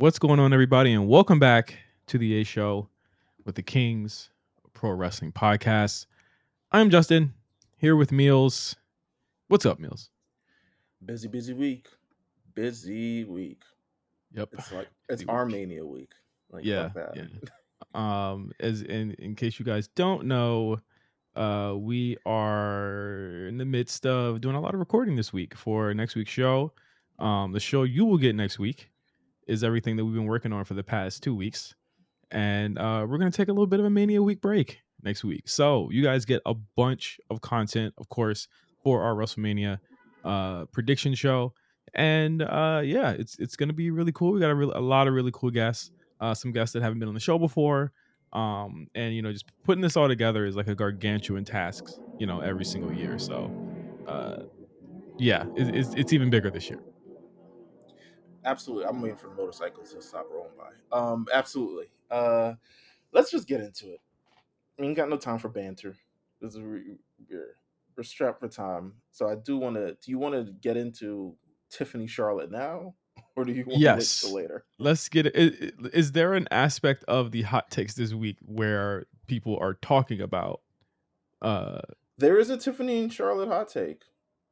What's going on, everybody, and welcome back to the A Show with the Kings Pro Wrestling Podcast. I'm Justin, here with Meelz. What's up, Meelz? Busy week. Busy week. Yep, It's like it's busy week. Armenia week. Like Yeah, fuck that. yeah. As in case you guys don't know, we are in the midst of doing a lot of recording this week for next week's show. The show you will get next week is everything that we've been working on for the past 2 weeks. And we're going to take a little bit of a Mania week break next week. So you guys get a bunch of content, of course, for our WrestleMania prediction show. And yeah, it's going to be really cool. We got a lot of really cool guests, some guests that haven't been on the show before. And just putting this all together is like a gargantuan task, every single year. So uh, yeah, it's even bigger this year. Absolutely. I'm waiting for the motorcycles to stop rolling by. Absolutely. Let's just get into it. We ain't got no time for banter. This is we're strapped for time. So I do want to. Do you want to get into Tiffany Charlotte now, or do you want to wait till Yes. later? Let's get it. Is there an aspect of the hot takes this week where people are talking about uh There is a Tiffany and Charlotte hot take.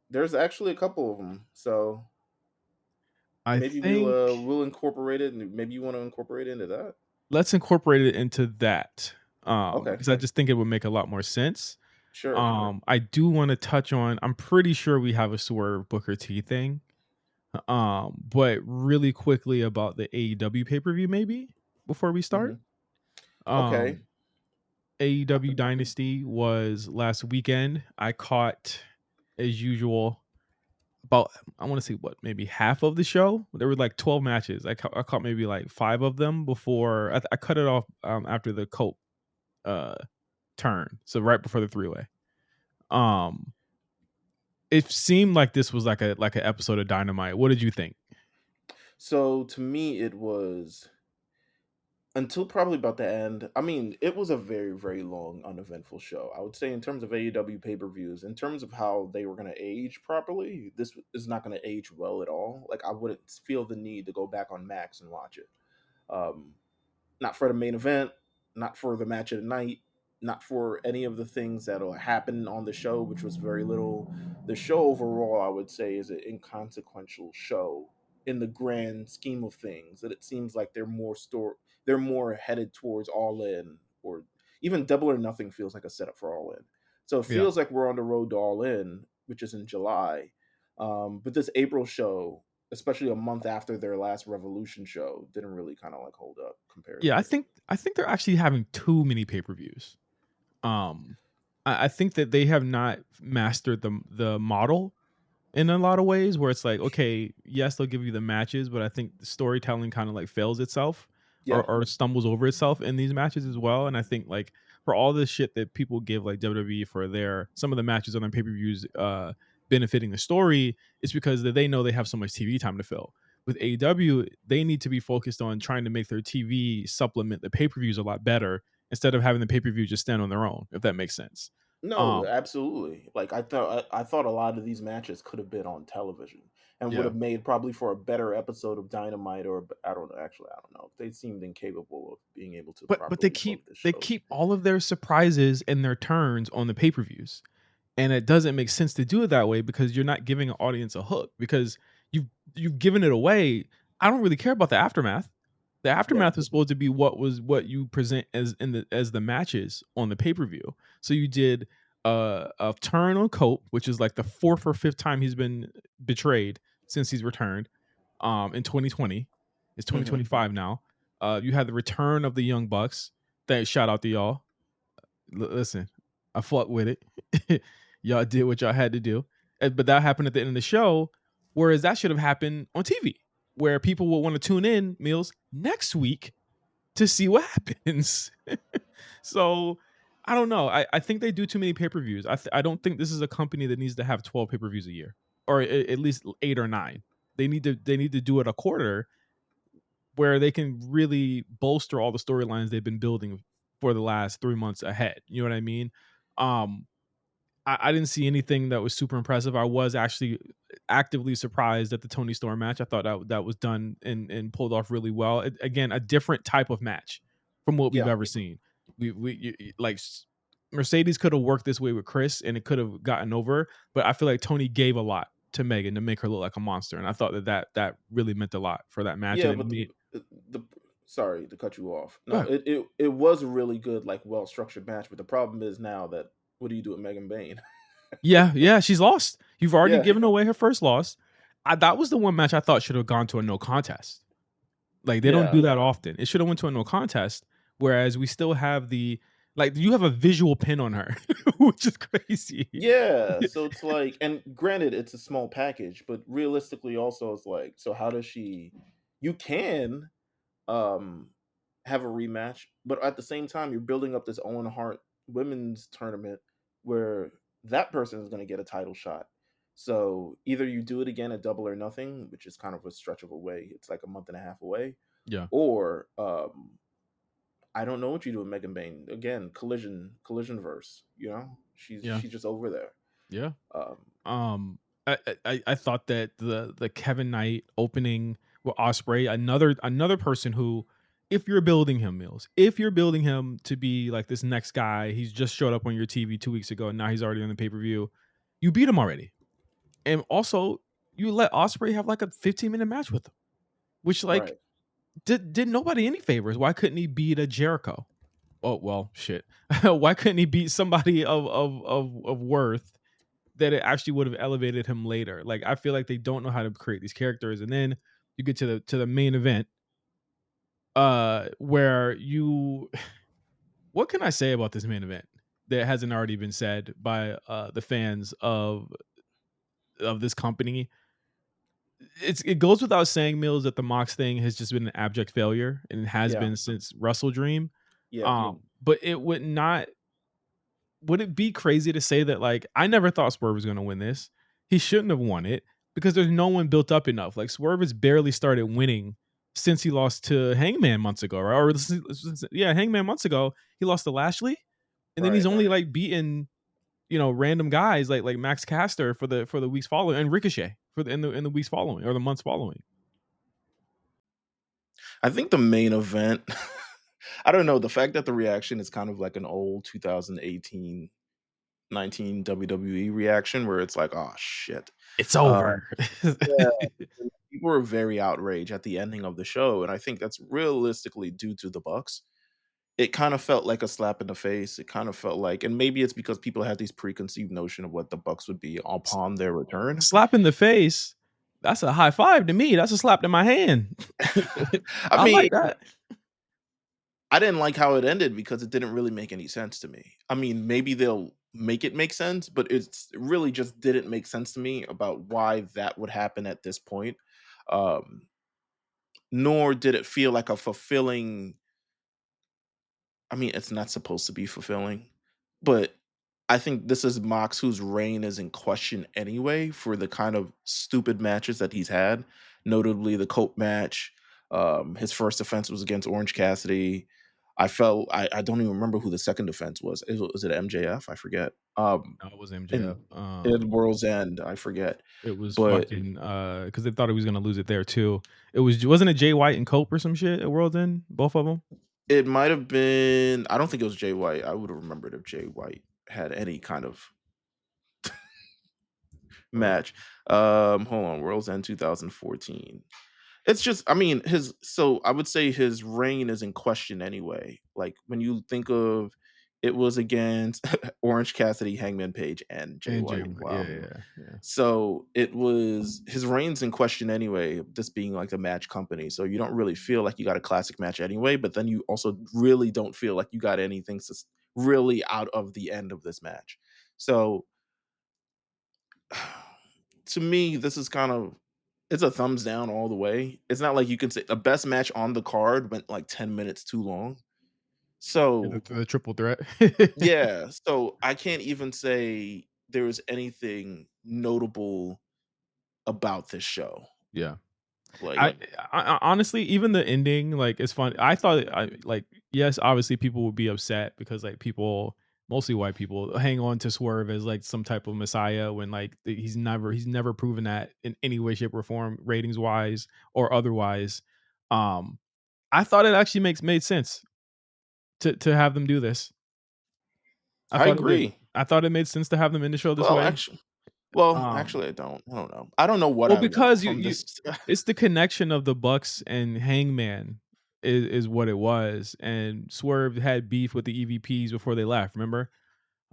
There's actually a couple of them. So I maybe think we'll incorporate it, and maybe you want to incorporate it into that. let's incorporate it into that. Okay, Because I just think it would make a lot more sense. sure. I do want to touch on, I'm pretty sure we have a Swerve Booker T thing. But really quickly about the AEW pay-per-view maybe before we start. Hmm. Okay. Um AEW Dynasty was last weekend. I caught, as usual, about, I want to say, what, maybe half of the show. There were like 12 matches. I caught maybe like 5 of them before I cut it off after the Cope uh turn, so right before the three-way. Um, it seemed like this was like an episode of Dynamite. What did you think? So to me, it was until probably about the end. I mean, it was a very long, uneventful show. I would say in terms of AEW pay per views, in terms of how they were going to age properly, this is not going to age well at all. Like I wouldn't feel the need to go back on Max and watch it. Um, Not for the main event, not for the match of the night, not for any of the things that'll happen on the show, which was very little. The show overall, I would say, is an inconsequential show in the grand scheme of things. That it seems like they're more headed towards All In, or even Double or Nothing feels like a setup for All In. So it Yeah. feels like we're on the road to All In, which is in July. But this April show, especially a month after their last Revolution show, didn't really kind of like hold up Yeah, I comparatively. think I think they're actually having too many pay-per-views. Um, I think that they have not mastered the model in a lot of ways, where it's like, okay, yes, they'll give you the matches, but I think the storytelling kind of like fails itself, Yeah. or stumbles over itself in these matches as well. And I think, like, for all this shit that people give like WWE for their some of the matches on their pay-per-views benefiting the story, it's because they know they have so much TV time to fill. With AEW, they need to be focused on trying to make their TV supplement the pay-per-views a lot better, instead of having the pay-per-view just stand on their own, if that makes sense. No, Um, absolutely. Like I thought a lot of these matches could have been on television and would yeah. have made probably for a better episode of Dynamite, or I don't know. Actually, I don't know. They seemed incapable of being able to But they properly book keep the they shows. keep all of their surprises and their turns on the pay-per-views. And it doesn't make sense to do it that way, because you're not giving an audience a hook, because you've you've given it away. I don't really care about the aftermath. The Yeah. aftermath is supposed to be what you present as the matches on the pay-per-view. So you did a turn on Cope, which is like the fourth or fifth time he's been betrayed since he's returned in 2020. It's Hmm. 2025 now. You had the return of the Young Bucks. Thanks, shout out to y'all. Listen, I fought with it. Y'all did what y'all had to do. But that happened at the end of the show, whereas that should have happened on TV, where people will want to tune in Meals next week to see what happens. So I don't know. I think they do too many pay-per-views. I don't think this is a company that needs to have 12 pay-per-views a year, or at least 8 or 9. They need to do it a quarter, where they can really bolster all the storylines they've been building for the last 3 months ahead. You know what I mean? Um, I didn't see anything that was super impressive. I was actually actively surprised at the Tony Storm match. I thought that was done and pulled off really well. Again, a different type of match from what we've Yeah. ever seen. Like Mercedes could have worked this way with Chris and it could have gotten over, but I feel like Tony gave a lot to Megan to make her look like a monster, and I thought that really meant a lot for that match, and Yeah, it but made the sorry to cut you off. go No, ahead. it was a really good, like, well-structured match, but the problem is now that what do you do with Megan Bayne? Yeah, yeah, she's lost. You've already Yeah, given away her first loss. That was the one match I thought should have gone to a no contest. Like, they don't yeah, do that often. It should have went to a no contest, whereas we still have you have a visual pin on her, which is crazy. yeah, so it's like, and granted, it's a small package, but realistically also it's like, so how does she you can, um, have a rematch, but at the same time, you're building up this Owen Hart women's tournament where that person is gonna get a title shot. So, either you do it again at Double or Nothing, which is kind of a stretch of a way, it's like a month and a half away, Yeah, or, I don't know what you do with Megan Bayne. Again, collision verse, you know? yeah, She's just over there. yeah. Um, Um, I thought that the Kevin Knight opening with Osprey, another person who, if you're building him, Mills, if you're building him to be like this next guy, he's just showed up on your TV 2 weeks ago, and now he's already on the pay per view. You beat him already, and also you let Osprey have like a 15-minute match with him, which like right. did nobody any favors. Why couldn't he beat a Jericho? Oh well, shit. Why couldn't he beat somebody of worth that it actually would have elevated him later? Like I feel like they don't know how to create these characters, and then you get to the main event, where you what can I say about this main event that hasn't already been said by the fans of this company? It goes without saying, Mills, that the Mox thing has just been an abject failure, and it has Yeah, been since Wrestle Dream. yeah. But would it be crazy to say that like I never thought Swerve was gonna win this? He shouldn't have won it because there's no one built up enough. Like Swerve has barely started winning since he lost to Hangman months ago, right? Yeah, Hangman months ago, he lost to Lashley, and then he's Right. only like beaten, random guys like Max Caster for the weeks following, and Ricochet for in the weeks following or the months following. I think the main event I don't know, the fact that the reaction is kind of like an old 2018, 19 WWE reaction where it's like, "Oh, shit." It's Um, over. yeah, people were very outraged at the ending of the show, and I think that's realistically due to the Bucks. It kind of felt like a slap in the face. It kind of felt like, and maybe it's because people had these preconceived notion of what the Bucks would be upon their return. Slap in the face. That's a high five to me. That's a slap in my hand. I I mean, like that. I didn't like how it ended because it didn't really make any sense to me. I mean, maybe they'll make it make sense, but it really just didn't make sense to me about why that would happen at this point. Um, Nor did it feel like a fulfilling, I mean, it's not supposed to be fulfilling, but I think this is Mox whose reign is in question anyway for the kind of stupid matches that he's had, notably the Cope match. His first defense was against Orange Cassidy. I don't even remember who the second defense was. Was it MJF? I forget. No, it was MJF. In World's End, I forget. It was But fucking because they thought he was gonna lose it there too. Wasn't it Jay White and Cope or some shit at World's End? Both of them. it might have been, I don't think it was Jay White. I would have remembered if Jay White had any kind of Or match. Hold on, World's End 2014. It's just, I mean, I would say his reign is in question anyway. Like when you think of, it was against Orange Cassidy, Hangman Page, and Jay and Jay White. White. Yeah, Wow. yeah, yeah. So it was his reign's in question anyway, this being like the match company. So you don't really feel like you got a classic match anyway, but then you also really don't feel like you got anything really out of the end of this match. So to me, this is kind of, it's a thumbs down all the way. It's not like you can say the best match on the card went like 10 minutes too long. Yeah, So, the triple threat. yeah, so I can't even say there was anything notable about this show. Yeah. Like, I honestly, even the ending, like, it's fun. I thought, yes, obviously people would be upset because like people. mostly white people, hang on to Swerve as like some type of messiah when like he's never proven that in any way, shape, or form, ratings wise or otherwise. Um, I thought it actually makes made sense to have them do this. I I thought it did. agree. I thought it made sense to have them in the show this Well, way. actually well, Um, actually, I don't. I don't know. I don't know what well, I want because from you this. it's the connection of the Bucks and Hangman is what it was, and Swerve had beef with the EVPs before they left. Remember?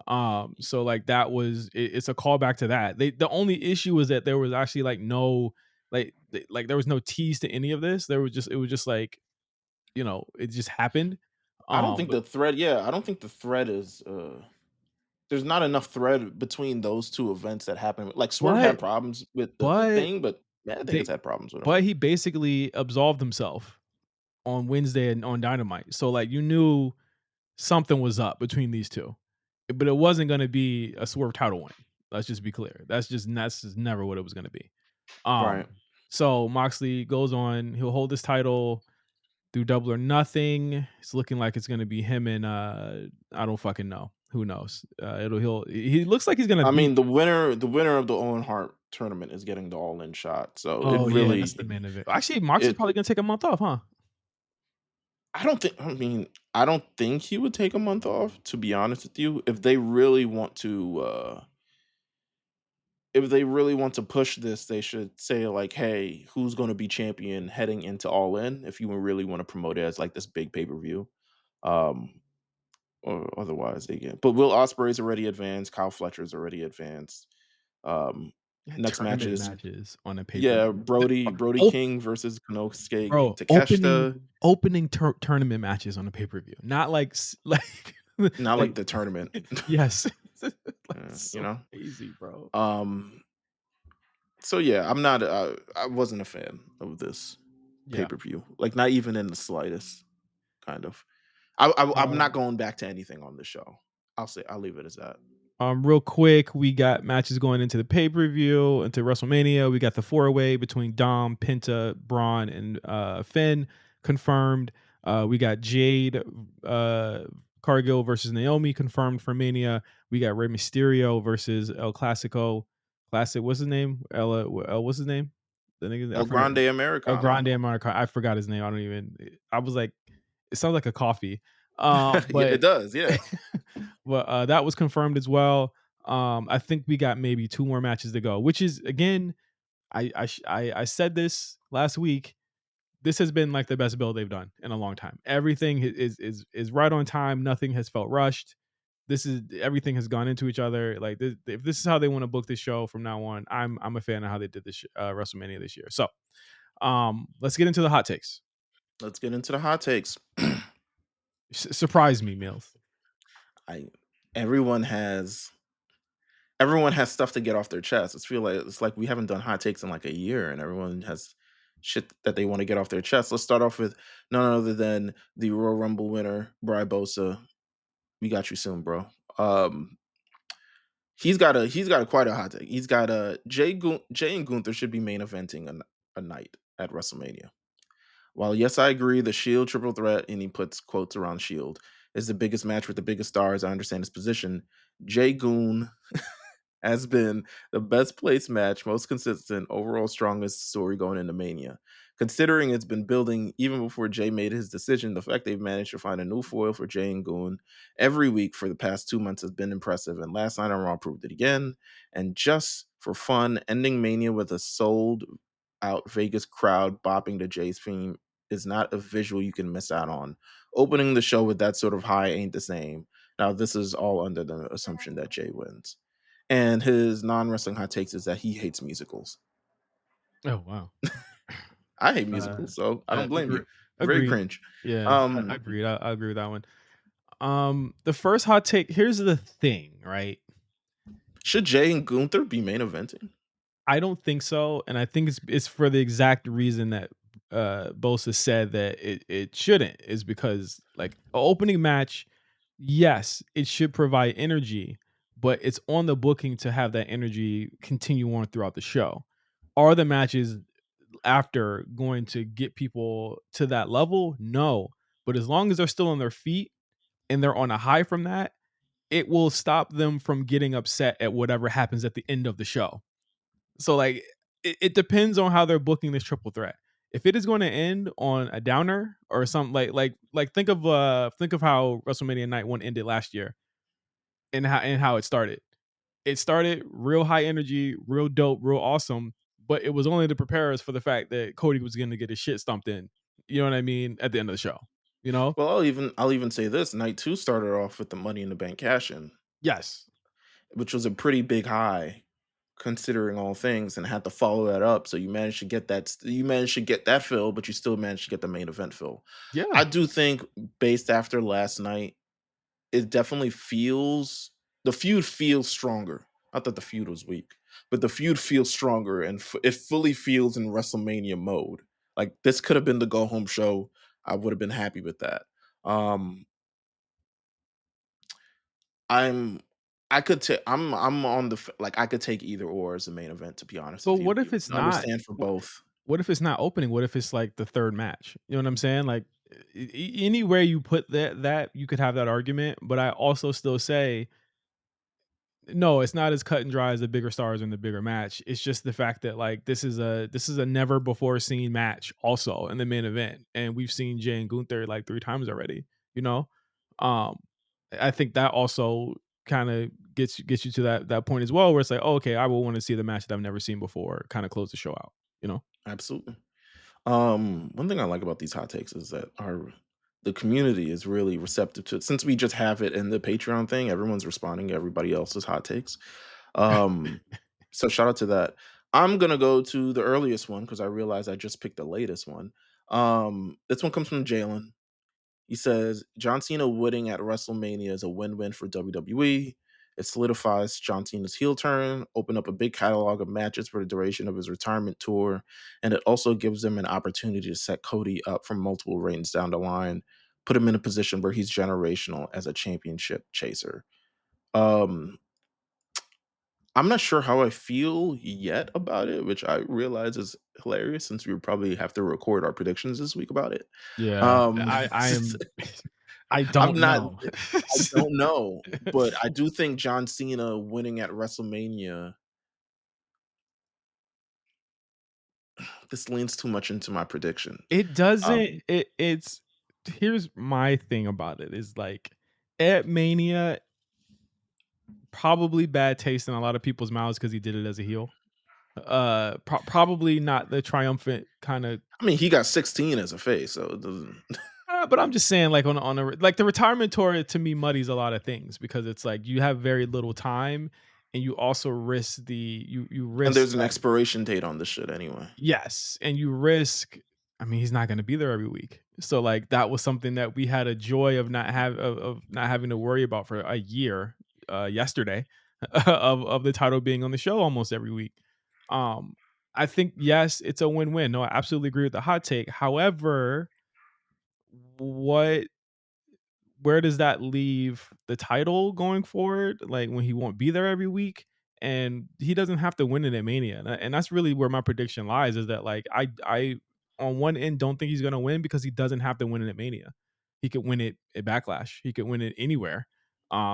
So like that was it's a callback to that. The only issue was that there was actually like no like there was no tease to any of this. There was just it was just like it just happened. I don't think But the thread. Yeah, I don't think the thread is. There's not enough thread between those two events that happened. Like Swerve had but problems with the but thing, but Mad Thing they has had problems with him. but he basically absolved himself on Wednesday and on Dynamite. So like you knew something was up between these two, but it wasn't going to be a Swerve title win. Let's just be clear. That's just never what it was going to be. Right. So Moxley goes on. He'll hold this title through Double or Nothing. It's looking like it's going to be him and I don't fucking know. Who knows? He looks like he's gonna I beat. mean, the winner of the Owen Hart tournament is getting the All In shot. So it Oh yeah, that's the really main event. Actually, Moxley's it. probably gonna take a month off, huh? I don't think. I mean, I don't think he would take a month off. To be honest with you, if they really want to. If they really want to push this, they should say like, "Hey, who's going to be champion heading into All In?" If you really want to promote it as like this big pay per view, um, or otherwise they get. But Will Ospreay's already advanced. Kyle Fletcher's already advanced. Um, Yeah, next tournament matches, matches on a pay per yeah, view. Brody King versus Konosuke Bro, Takeshita. opening tournament matches on a pay per view, not like like Not like like the tournament, yes, like you so know. crazy, bro. Um, so yeah, I'm not. I wasn't a fan of this pay Yeah. per view. Like not even in the slightest. Kind of. I'm not Um, going back to anything on the show. I'll leave it as that. Real quick, we got matches going into the pay per view, into WrestleMania. We got the four way between Dom, Penta, Braun, and Finn confirmed. We got Jade Cargill versus Naomi confirmed for Mania. We got Rey Mysterio versus El Clasico. Classic, what's his name? What's his name? The nigga, I El forgot. Grande El Americano. Grande Americano. I forgot his name. I don't even. I was like, it sounds like a coffee. Yeah, it But does. Yeah. but that was confirmed as well. I think we got maybe two more matches to go, which is again, I said this last week. This has been like the best build they've done in a long time. Everything is right on time. Nothing has felt rushed. This is everything has gone into each other. Like this, if this is how they want to book this show from now on, I'm a fan of how they did this WrestleMania this year. So let's get into the hot takes. Let's get into the hot takes. Surprise me, Mills. I everyone has everyone has stuff to get off their chest. It's like we haven't done hot takes in like a year, and everyone has shit that they want to get off their chest. Let's start off with none other than the Royal Rumble winner, Bry Bosa. We got you soon, bro. Um, he's got a quite a hot take. He's got a Jay and Gunther should be main eventing a night at WrestleMania. While yes, I agree, the Shield triple threat, and he puts quotes around Shield, is the biggest match with the biggest stars. I understand his position. Jay Goon has been the best placed match, most consistent, overall strongest story going into Mania. Considering it's been building even before Jay made his decision, the fact they've managed to find a new foil for Jay and Goon every week for the past 2 months has been impressive. And last night on Raw proved it again. And just for fun, ending Mania with a sold out Vegas crowd bopping to Jay's theme is not a visual you can miss out on. Opening the show with that sort of high ain't the same. Now, this is all under the assumption that Jay wins. And his non-wrestling hot takes is that he hates musicals. Oh wow. I hate Uh, musicals, so I don't blame agree. you. Very Agreed. cringe. Yeah, I Um, agreed. I agree with that one. The first hot take. Here's the thing, right? should Jay and Gunther be main eventing? I don't think so, and I think it's for the exact reason that Bosa said that it shouldn't is because like a opening match, yes, it should provide energy, but it's on the booking to have that energy continue on throughout the show. Are the matches after going to get people to that level? No, but as long as they're still on their feet and they're on a high from that, it will stop them from getting upset at whatever happens at the end of the show. So like it depends on how they're booking this triple threat. If it is going to end on a downer or something like think of how WrestleMania Night 1 ended last year and how it started. It started real high energy, real dope, real awesome, but it was only to prepare us for the fact that Cody was going to get his shit stomped in. You know what I mean? At the end of the show, you know? Well, I'll even say this: Night two started off with the Money in the Bank cash in, Yes. which was a pretty big high considering all things, and had to follow that up. So you managed to get that fill, but you still managed to get the main event fill. Yeah. I do think based after last night, it definitely feels the feud feels stronger. Not that the feud was weak, but the feud feels stronger and it fully feels in WrestleMania mode. Like this could have been the go home show. I would have been happy with that. Um, I'm I'm on like I could take either or as the main event, to be honest But with you. what if You it's can not? understand for both. What if it's not opening? What if it's like the third match? You know what I'm saying? Like anywhere you put that you could have that argument, but I also still say no, it's not as cut and dry as the bigger stars in the bigger match. It's just the fact that like this is a never before seen match also in the main event, and we've seen Jay and Gunther like 3 times already. You know, um, I think that also kind of gets you to that point as well, where it's like, oh, okay, I will want to see the match that I've never seen before, kind of close the show out. You know? Absolutely. One thing I like about these hot takes is that our the community is really receptive to it. Since we just have it in the Patreon thing, everyone's responding to everybody else's hot takes. Um, so shout out to that. I'm gonna go to the earliest one because I realized I just picked the latest one. This one comes from Jalen. He says John Cena winning at WrestleMania is a win-win for WWE. It solidifies John Cena's heel turn, open up a big catalog of matches for the duration of his retirement tour, and it also gives him an opportunity to set Cody up for multiple reigns down the line, put him in a position where he's generational as a championship chaser. Um, I'm not sure how I feel yet about it, which I realize is hilarious since we would probably have to record our predictions this week about it. Yeah, Um, I am. I I'm don't not know. I don't know, but I do think John Cena winning at WrestleMania, this leans too much into my prediction. It doesn't. Um, It's here's my thing about it is like at Mania, probably bad taste in a lot of people's mouths because he did it as a heel. Probably not the triumphant kind of. I mean, he got 16 as a face, so it doesn't. But I'm just saying, like on a like the retirement tour to me muddies a lot of things because it's like you have very little time, and you also risk you And risk there's an expiration date on this shit anyway. yes, and you risk I mean, he's not gonna be there every week. So, like, that was something that we had a joy of of not having to worry about for a year, yesterday, of the title being on the show almost every week. Um, I think, yes, it's a win-win. No, I absolutely agree with the hot take. However, what where does that leave the title going forward? Like when he won't be there every week, and he doesn't have to win it at Mania, and that's really where my prediction lies. Is that like I on one end don't think he's gonna win because he doesn't have to win it at Mania. He could win it at Backlash. He could win it anywhere,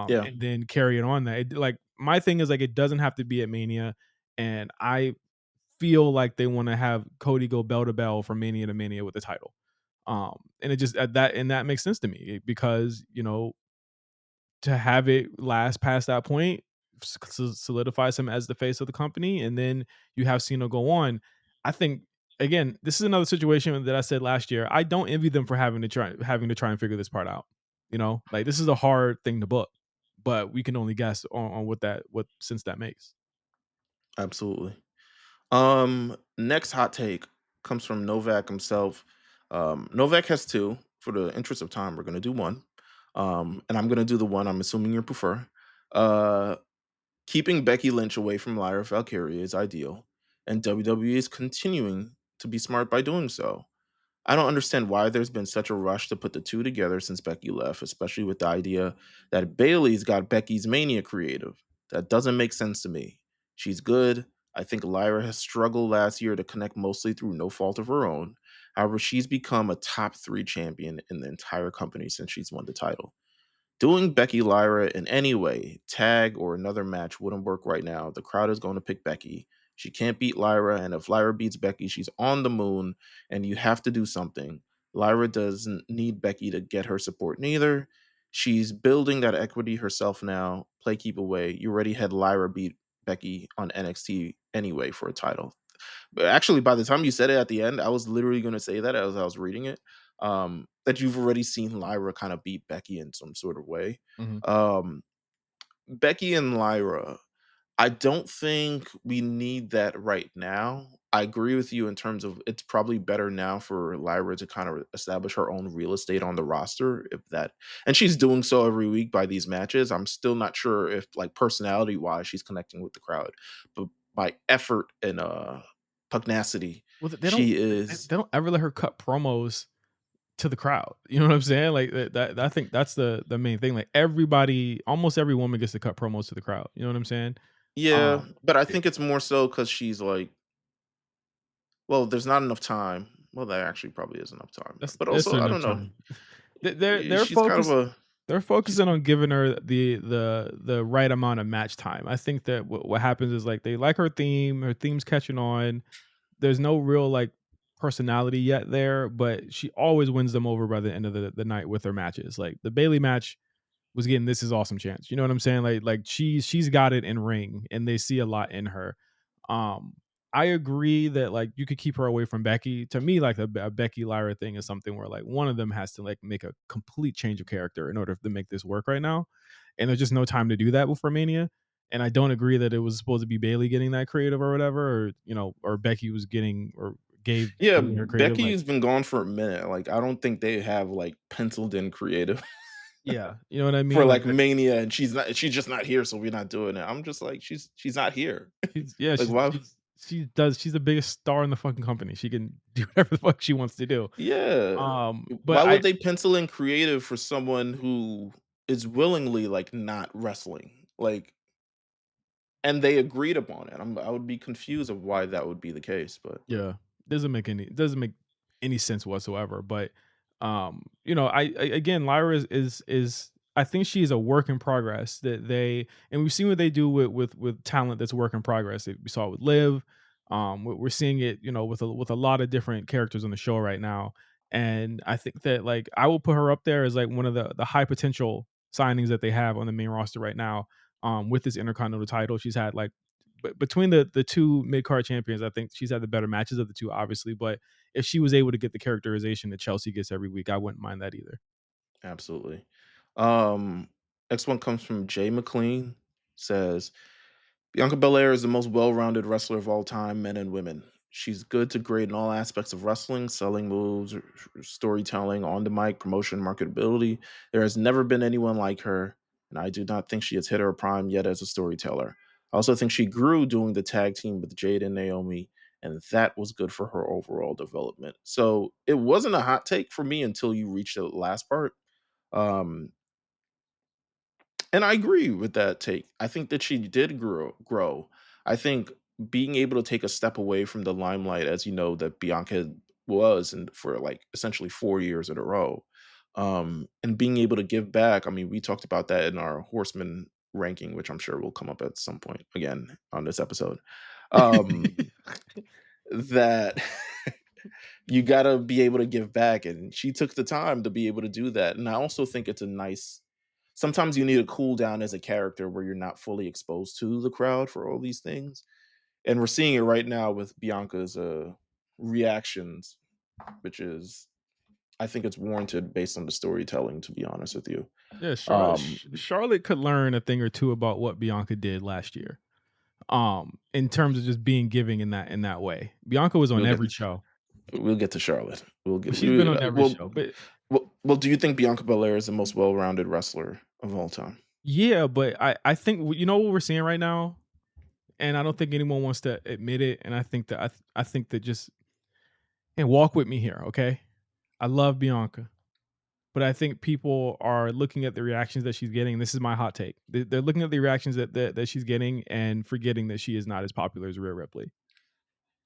Yeah, and then carry it on. Like my thing is like it doesn't have to be at Mania, and I feel like they want to have Cody go bell to bell from Mania to Mania with the title. And it just that makes sense to me because to have it last past that point solidifies him as the face of the company, and then you have Cena go on. I think again, this is another situation that I said last year. I don't envy them for having to try and figure this part out. Like this is a hard thing to book, but we can only guess on what sense that makes. absolutely. Next hot take comes from Novak himself. Novak has two. For the interest of time, we're gonna do one. And I'm gonna do the one I'm assuming you prefer. Uh, Keeping Becky Lynch away from Lyra Valkyria is ideal, and WWE is continuing to be smart by doing so. I don't understand why there's been such a rush to put the two together since Becky left, especially with the idea that Bailey's got Becky's Mania creative. That doesn't make sense to me. She's good. I think Lyra has struggled last year to connect mostly through no fault of her own. However, she's become a top three champion in the entire company since she's won the title. Doing Becky Lyra in any way, tag or another match wouldn't work right now. The crowd is going to pick Becky. She can't beat Lyra, and if Lyra beats Becky, she's on the moon, and you have to do something. Lyra doesn't need Becky to get her support neither. She's building that equity herself now. Play keep away. You already had Lyra beat Becky on NXT anyway for a title. But actually, by the time you said it at the end, I was literally going to say that as I was reading it. That you've already seen Lyra kind of beat Becky in some sort of way. Mhm. Um, Becky and Lyra, I don't think we need that right now. I agree with you in terms of it's probably better now for Lyra to kind of establish her own real estate on the roster, if that, and she's doing so every week by these matches. I'm still not sure if, like, personality wise, she's connecting with the crowd, but by effort and pugnacity, Well, they don't she they is. they don't ever let her cut promos to the crowd. You know what I'm saying? Like that I think that's the main thing. Like everybody, almost every woman gets to cut promos to the crowd. You know what I'm saying? Yeah, Um, but I it, think it's more so because she's like, well, there's not enough time. Well, there actually probably is enough time, but that's also I enough don't know. time. They're She's kind of focused. a They're she's focusing on giving her the right amount of match time. I think that what happens is like they like her theme. Her theme's catching on. There's no real like personality yet there, but she always wins them over by the end of the night with her matches. Like the Bailey match was getting this is awesome chance. You know what I'm saying? Like she's got it in ring and they see a lot in her. Um I agree that like you could keep her away from Becky. To me, like a Becky Lyra thing is something where like one of them has to like make a complete change of character in order to make this work right now. And there's just no time to do that before Mania. And I don't agree that it was supposed to be Bailey getting that creative or whatever, or or Becky was getting or gave yeah. giving her creative. Like, Becky's been gone for a minute. Like, I don't think they have like penciled in creative yeah, you know what I for mean? Like like Mania, and she's just not here, so we're not doing it. I'm just like she's not here. she's yeah, Like, why? she's the biggest star in the fucking company. She can do whatever the fuck she wants to do. Yeah. But Why I would they pencil in creative for someone who is willingly like not wrestling? Like, and they agreed upon it. I would be confused of why that would be the case, but yeah, doesn't make any sense whatsoever. But I again, Lyra is I think she is a work in progress that they and we've seen what they do with talent that's work in progress. We saw it with Liv. We're seeing it, with a lot of different characters on the show right now. And I think that like I will put her up there as like one of the high potential signings that they have on the main roster right now. With this Intercontinental title, she's had like between the two mid card champions, I think she's had the better matches of the two, obviously. But if she was able to get the characterization that Chelsea gets every week, I wouldn't mind that either. absolutely. Um, Next one comes from Jay McLean. Says Bianca Belair is the most well-rounded wrestler of all time, men and women. She's good to great in all aspects of wrestling, selling moves, storytelling, on the mic, promotion, marketability. There has never been anyone like her, and I do not think she has hit her prime yet as a storyteller. I also think she grew doing the tag team with Jade and Naomi, and that was good for her overall development. So it wasn't a hot take for me until you reached the last part. Um, and I agree with that take. I think that she did grow. I think being able to take a step away from the limelight, as you know, that Bianca was and for like essentially 4 years in a row. And being able to give back. I mean, we talked about that in our horseman ranking, which I'm sure will come up at some point again on this episode. Um, that you gotta be able to give back, and she took the time to be able to do that. And I also think it's a nice sometimes you need a cool down as a character where you're not fully exposed to the crowd for all these things. And we're seeing it right now with Bianca's reactions, which is I think it's warranted based on the storytelling, to be honest with you. Yeah, Um Charlotte could learn a thing or two about what Bianca did last year. In terms of just being giving in that way. Bianca was on we'll get every show. we'll get to Charlotte. We'll Well, get she's been we on every well, show, but well, do you think Bianca Belair is the most well-rounded wrestler of all time? yeah, but I think you know what we're seeing right now, and I don't think anyone wants to admit it. And I think that I think that just and walk with me here, okay? I love Bianca, but I think people are looking at the reactions that she's getting. This is my hot take. They're looking at the reactions that she's getting and forgetting that she is not as popular as Rhea Ripley.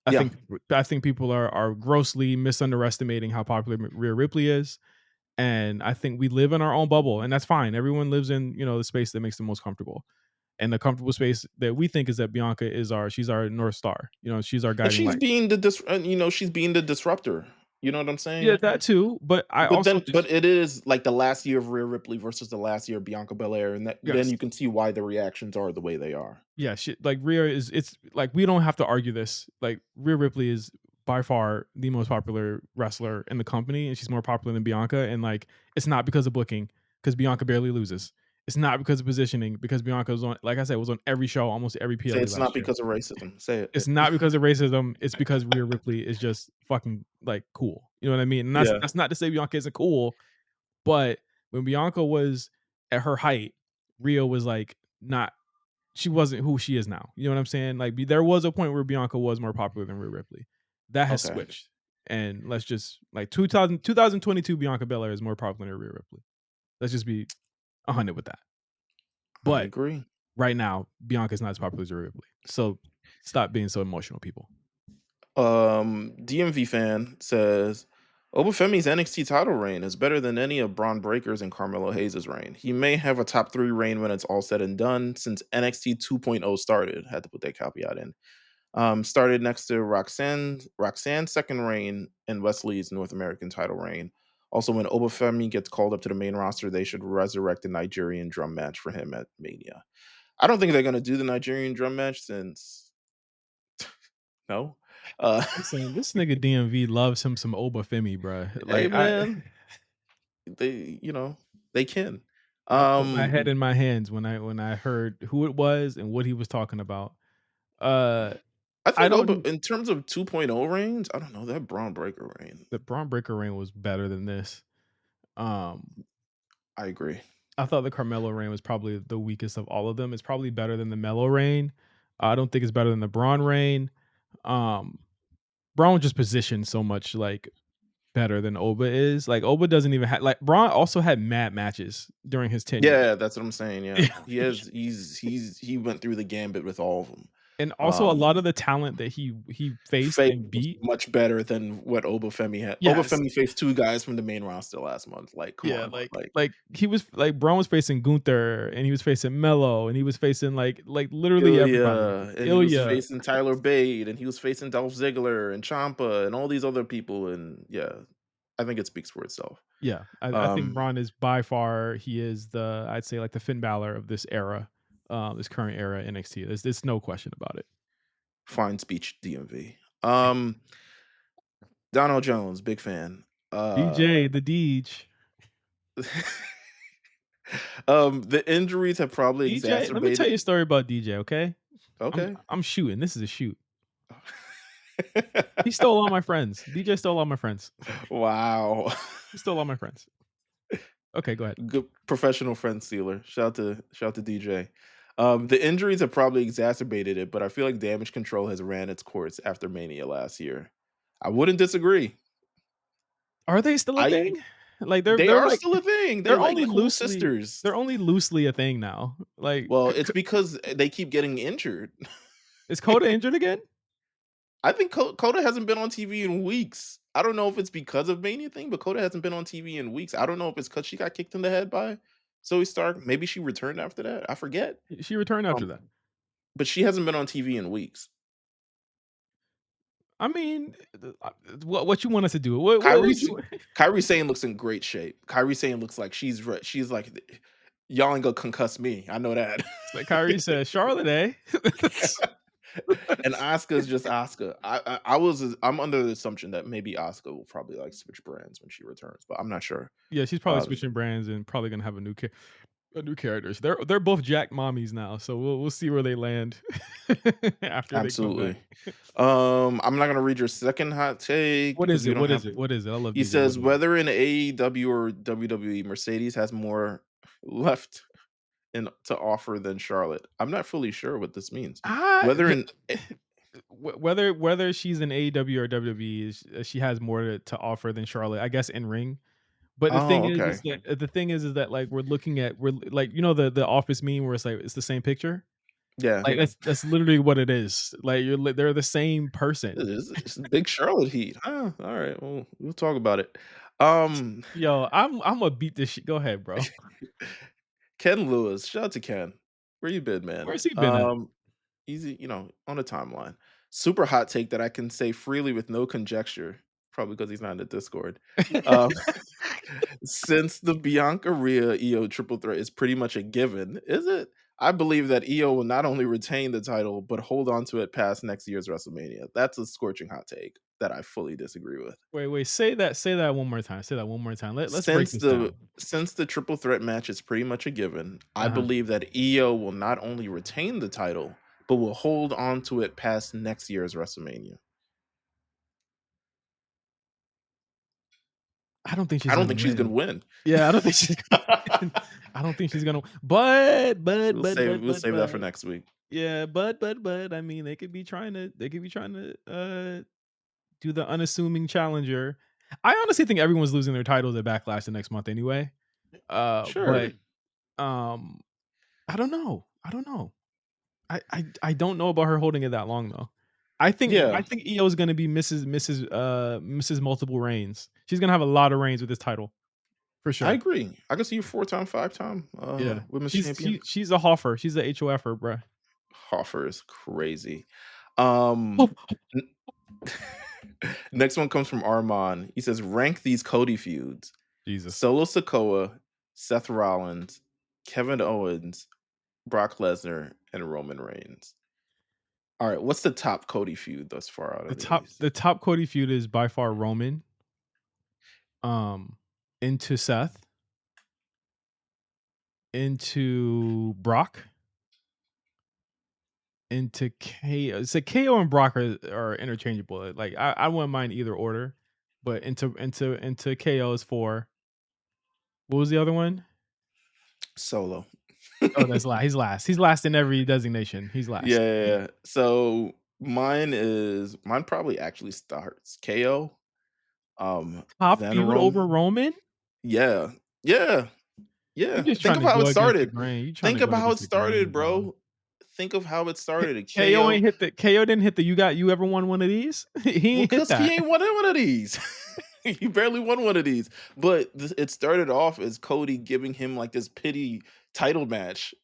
Yeah. I think people are grossly misunderestimating how popular Rhea Ripley is, And I think we live in our own bubble, and that's fine. Everyone lives in, the space that makes them most comfortable. And the comfortable space that we think is that Bianca is she's our North Star. She's our And guiding she's light. being she's being the disruptor. You know what I'm Yeah, saying? that too. But I But also then just but it is like the last year of Rhea Ripley versus the last year of Bianca Belair, and then yes. you can see why the reactions are the way they are. Yeah, shit. Like Rhea is it's like we don't have to argue this. Like Rhea Ripley is by far the most popular wrestler in the company, and she's more popular than Bianca. And like it's not because of booking, because Bianca barely loses. It's not because of positioning, because Bianca was on, like I said, was on every show, almost every Say PLE it's not last year. because of racism. Say It's it. not because of racism. It's because Rhea Ripley is just fucking like cool. You know what I mean? And that's Yeah. that's not to say Bianca isn't cool, but when Bianca was at her height, Rhea was like not she wasn't who she is now. You know what I'm saying? Like there was a point where Bianca was more popular than Rhea Ripley. That has Okay. switched. And let's just like 2022 Bianca Belair is more popular than Rhea Ripley. Let's just be 100 with that. I But agree. right now, Bianca's not as popular as Rhea Ripley. So stop being so emotional, people. DMV fan says Obafemi's NXT title reign is better than any of Braun Breaker's and Carmelo Hayes' reign. He may have a top 3 reign when it's all said and done since NXT 2.0 started. Had to put that caveat in. Started next to Roxanne's second reign and Wesley's North American title reign. Also, when Obafemi gets called up to the main roster, they should resurrect the Nigerian drum match for him at Mania. I don't think they're gonna do the Nigerian drum match since no. Uh, Listen, this nigga DMV loves him some Oba Femi, bruh. hey Like man, they they can. I put my head Um, in my hands when I heard who it was and what he was talking about. Uh, I I think don't in terms of 2.0 reigns, I don't know that Braun Breaker reign. the Braun Breaker reign was better than this. Um, I agree. I thought the Carmelo reign was probably the weakest of all of them. It's probably better than the Melo reign. I don't think it's better than the Braun reign. Um, Braun was just positioned so much like better than Oba is. Like Oba doesn't even have like Braun also had mad matches during his tenure. Yeah, that's what I'm saying. Yeah, he went through the gambit with all of them. And also a Um, lot of the talent that he faced Faye and was beat. much better than what Obafemi had. Yes. Obafemi faced 2 guys from the main roster last month. Like, come Yeah, on, like like he was like Braun was facing Gunther and he was facing Melo and he was facing like literally everybody. Ilya, and he was Ilya. facing Tyler Bate, and he was facing Dolph Ziggler and Ciampa and all these other people. And yeah, I think it speaks for itself. Yeah, I think Um, Braun is by far he is the I'd say like the Finn Balor of this era, this current era NXT. There's no question about it. Fine speech, DMV. Donald Jones, big fan. DJ the Deej. The injuries have probably DJ, let me tell exacerbated. you a story about DJ, okay? Okay. I'm shooting. This is a shoot. He stole all my friends. DJ stole all my friends. Wow. He stole all my friends. Okay, go ahead. Good professional friend stealer. Shout out to DJ. The injuries have probably exacerbated it, but I feel like damage control has ran its course after Mania last year. I wouldn't disagree. Are they still a I thing? Like They they're are like still a thing. They're they're like only cool loosely sisters. they're only loosely a thing now. Like Well, it's because they keep getting injured. is Coda injured again? I think Coda hasn't been on TV in weeks. I don't know if it's because of Mania thing, but Coda hasn't been on TV in weeks. I don't know if it's because she got kicked in the head by Zoe Stark. Maybe she returned after that. I forget. She returned after Um, that. but she hasn't been on TV in weeks. I mean, what you want us to do? What Kyrie would S you Kyrie Sane looks in great shape. Kyrie Sane looks like she's like, "Y'all ain't gonna concuss me." I know that. It's like Kyrie said, Charlotte, eh? And Asuka's just Asuka. I'm under the assumption that maybe Asuka will probably, like, switch brands when she returns, but I'm not sure. Yeah, she's probably Uh, switching brands and probably gonna have a new characters. They're both Jack mommies now, so we'll see where they land after they come back. Absolutely. I'm not gonna read your second hot take What because is we it? don't What have. is it? What is it? I love He DJ. What says, is it? "Whether in AEW or WWE, Mercedes has more left in to offer than Charlotte." I'm not fully sure what this means. I Whether in whether she's in AEW or WWE, she has more to offer than Charlotte, I guess, in ring. But the Oh, thing okay. is that like we're looking at we're like the Office meme where it's like it's the same picture. Yeah. Like that's literally what it is. Like they're the same person. It's big Charlotte heat. Huh, alright, well, we'll talk about it. Um, Yo, Imma beat this shit. Go ahead, bro. Ken Lewis, shout out to Ken. Where you been, man? Where's he been at? Easy, on a timeline. Super hot take that I can say freely with no conjecture, probably because he's not in the Discord. Um, since the Bianca Rhea EO triple threat is pretty much a given, is it? I believe that EO will not only retain the title, but hold on to it past next year's WrestleMania. That's a scorching hot take that I fully disagree with. Wait, say that one more time, say that one more time. Let's break Since this the down. since the triple threat match is pretty much a given, I Uh-huh. believe that EO will not only retain the title, but will hold on to it past next year's WrestleMania. I don't think I she's don't gonna think she's gonna win. win. Yeah, I don't think she's gonna win. I don't think she's gonna but We'll save we'll save that for next week. yeah, but, I mean, they could be trying to do the unassuming challenger. I honestly think everyone's losing their titles at Backlash the next month anyway. Sure. But, um, I don't know. I don't know. I don't know about her holding it that long though. I Yeah, think EO is gonna be Mrs. Multiple Reigns. She's gonna have a lot of reigns with this title for I sure. agree. I can see you 4-time, 5-time Yeah, women's she's champion. she's a Hoffer. She's a HOFer, bruh. Hoffer is crazy. Um, n- Next one comes from Armand. He says, rank these Cody feuds. Jesus. Solo Sokoa, Seth Rollins, Kevin Owens, Brock Lesnar, and Roman Reigns. All right, what's the top Cody feud thus far out The of top these? the top Cody feud is by far Roman, um, into Seth, into Brock, into KO. So KO and Brock are interchangeable. Like I wouldn't mind either order, but into KO is 4. What was the other one? Solo. Oh, that's last. He's last. He's last in every designation. He's Yeah, last. yeah, yeah. So mine probably actually starts KO, Top then feud over Roman. Roman? Yeah, yeah, You yeah. just Think trying of to how go it against the started. grain. You trying Think to go about how it against the grain, started, bro. bro. Think of how it started. A KO KO. ain't hit the KO didn't hit the you ever won one of these? He Well, ain't hit cause he that. ain't won one of these. He barely won one of these. But it started off as Cody giving him like this pity title match,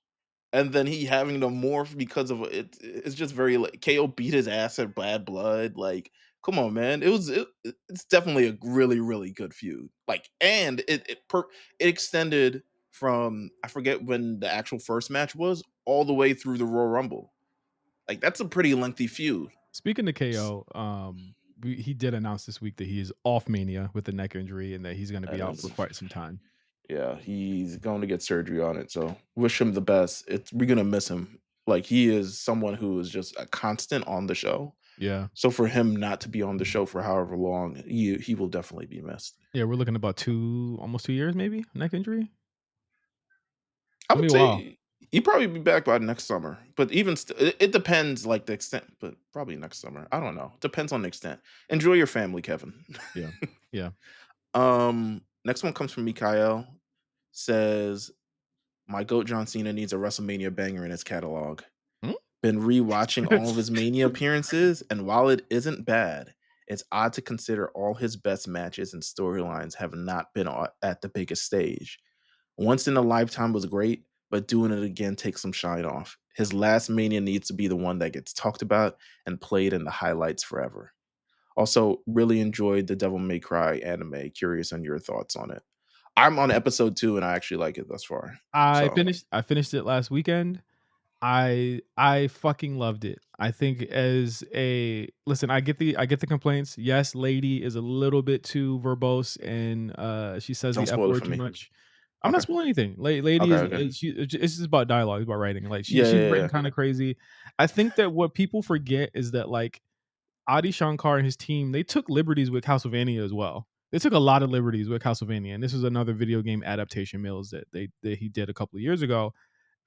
and then he having to morph because of it. It's just very like KO beat his ass at Bad Blood. Like, come on, man. It's definitely a really really good feud. Like, and it extended from, I forget when the actual first match was, all the way through the Royal Rumble. Like, that's a pretty lengthy feud. Speaking of KO, he did announce this week that he is off Mania with a neck injury and that he's gonna be And out for it's quite some time. Yeah, he's going to get surgery on it. So wish him the best. We're gonna miss him. Like, he is someone who is just a constant on the show. Yeah. So for him not to be on the show for however long, he will definitely be missed. Yeah, we're looking about 2 almost 2 years maybe, neck injury? It's I gonna be would a while. say he'd probably be back by next summer, but even it depends, like the extent. But probably next summer. I don't know. Depends on the extent. Enjoy your family, Kevin. Yeah. Yeah. Next one comes from Mikael. Says, my goat John Cena needs a WrestleMania banger in his catalog. Hmm? Been rewatching all of his Mania appearances, and while it isn't bad, it's odd to consider all his best matches and storylines have not been at the biggest stage. Once in a lifetime was great, but doing it again takes some shine off. His last Mania needs to be the one that gets talked about and played in the highlights forever. Also, really enjoyed the Devil May Cry anime. Curious on your thoughts on it. I'm on episode 2 and I actually like it thus far. So, I finished it last weekend. I fucking loved it. I think as a listen, I get the complaints. Yes, lady is a little bit too verbose and she says don't the F spoil it word for too me. much. I'm not Okay. spoiling anything. Lady Okay, is okay. it's just about dialogue, it's about writing. Like Yeah, she's yeah, written yeah. kind of crazy. I think that what people forget is that like Adi Shankar and his team, they took liberties with Castlevania as well. They took a lot of liberties with Castlevania, and this was another video game adaptation Mills that he did a couple of years ago.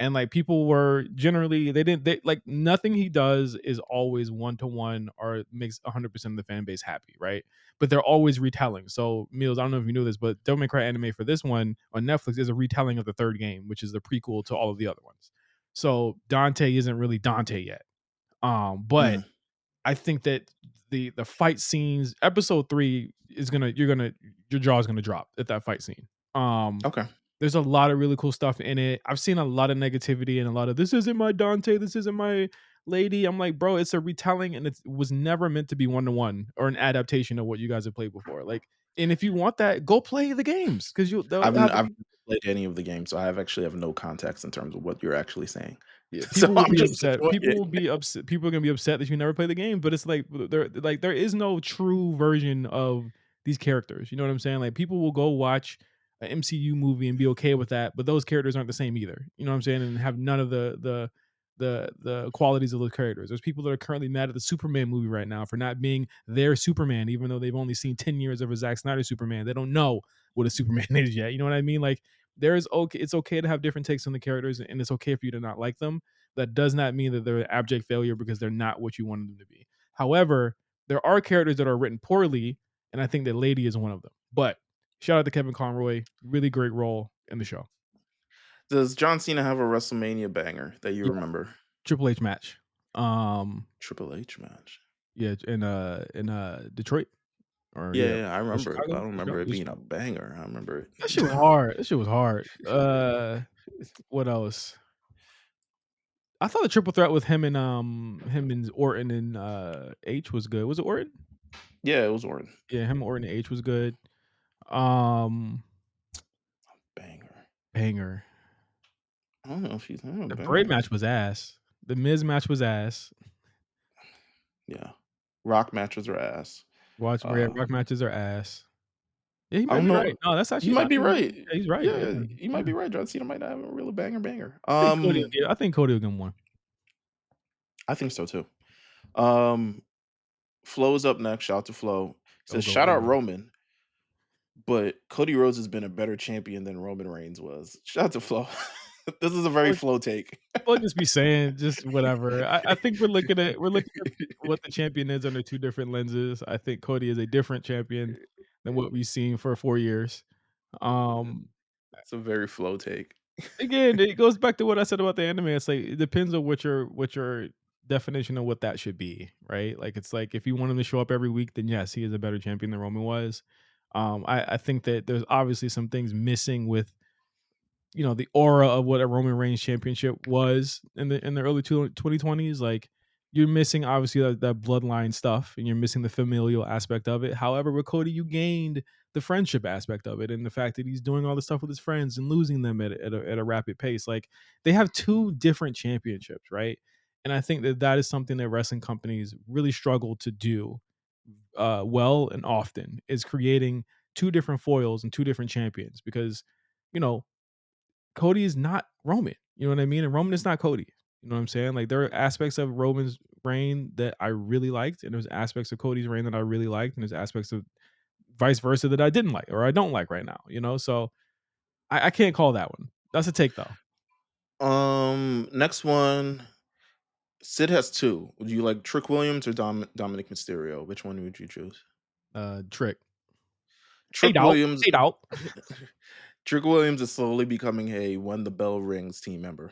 And like people were generally they like nothing he does is always one to one or makes 100% of the fan base happy, right? But they're always retelling. So Mills, I don't know if you knew this, but Devil May Cry anime for this one on Netflix is a retelling of the third game, which is the prequel to all of the other ones. So Dante isn't really Dante yet. But Mm. I think that the fight scenes. Episode 3 is gonna you're gonna your jaw's gonna drop at that fight scene. Um, Okay. there's a lot of really cool stuff in it. I've seen a lot of negativity and a lot of this isn't my Dante, this isn't my lady. I'm like, bro, it's a retelling and it was never meant to be one to one or an adaptation of what you guys have played before. Like, and if you want that, go play the games because they'll have I've never played any of the games, so I have no context in terms of what you're actually saying. yeah, So people will I'm be just upset. enjoying People it. will be upset. People are gonna be upset that you never play the game, but it's there is no true version of these characters. You know what I'm saying? Like people will go watch an MCU movie and be okay with that, but those characters aren't the same either. You know what I'm saying? And have none of the qualities of those characters. There's people that are currently mad at the Superman movie right now for not being their Superman, even though they've only seen 10 years of a Zack Snyder Superman. They don't know what a Superman is yet. You know what I mean? Like it's okay to have different takes on the characters and it's okay for you to not like them. That does not mean that they're an abject failure because they're not what you wanted them to be. However, there are characters that are written poorly, and I think that Lady is one of them. But shout out to Kevin Conroy, really great role in the show. Does John Cena have a WrestleMania banger that you Yeah, remember? Triple H match. Um, Triple H match. yeah, in Detroit or Yeah, yeah, yeah, I or remember it, but I Chicago. don't remember it being a banger. I remember That shit was hard. That shit was hard. it. What else? I thought the triple threat with him and Orton and H was good. Was it Orton? Yeah, it was Orton. Yeah, him and Orton and H was good. Um, Banger. banger. I don't know if she's a The Bray banger. match was ass. The Miz match was ass. Yeah. Rock matches are ass. Watch Red Uh, Rock matches are ass. Yeah, he I might don't be know. right. No, that's You actually might not be even right. yeah, he's right. Yeah, Yeah, you might yeah. be right. John Cena might not have a really banger. I think I think so too. Um, Flo's up next. Shout out to Flo. He Go, says, go, shout out go. Roman, but Cody Rhodes has been a better champion than Roman Reigns was. Shout out to Flo. This is a very Or Flo take. or just be saying just whatever. I think we're looking at what the champion is under 2 different lenses. I think Cody is a different champion than what we've seen for 4 years. Um It's a very Flo take. Again, it goes back to what I said about the anime. It's like it depends on what your definition of what that should be, right? Like it's like if you want him to show up every week, then yes, he is a better champion than Roman was. I think that there's obviously some things missing with the aura of what a Roman Reigns championship was in the early 2020s. Like you're missing obviously that bloodline stuff and you're missing the familial aspect of it. However, with Cody, you gained the friendship aspect of it and the fact that he's doing all the stuff with his friends and losing them at a rapid pace. Like they have two different championships, right? And I think that that is something that wrestling companies really struggle to do well and often is creating two different foils and two different champions because you know Cody is not Roman. You know what I mean? And Roman is not Cody. You know what I'm saying? Like there are aspects of Roman's reign that I really liked, and there's aspects of Cody's reign that I really liked, and there's aspects of vice versa that I didn't like or I don't like right now. So I can't call that one. That's a take though. Next one. Sid has two. Would you like Trick Williams or Dominic Mysterio? Which one would you choose? Trick. Trick Fade out. Williams. Fade out. Trick Williams is slowly becoming a when the bell rings team member.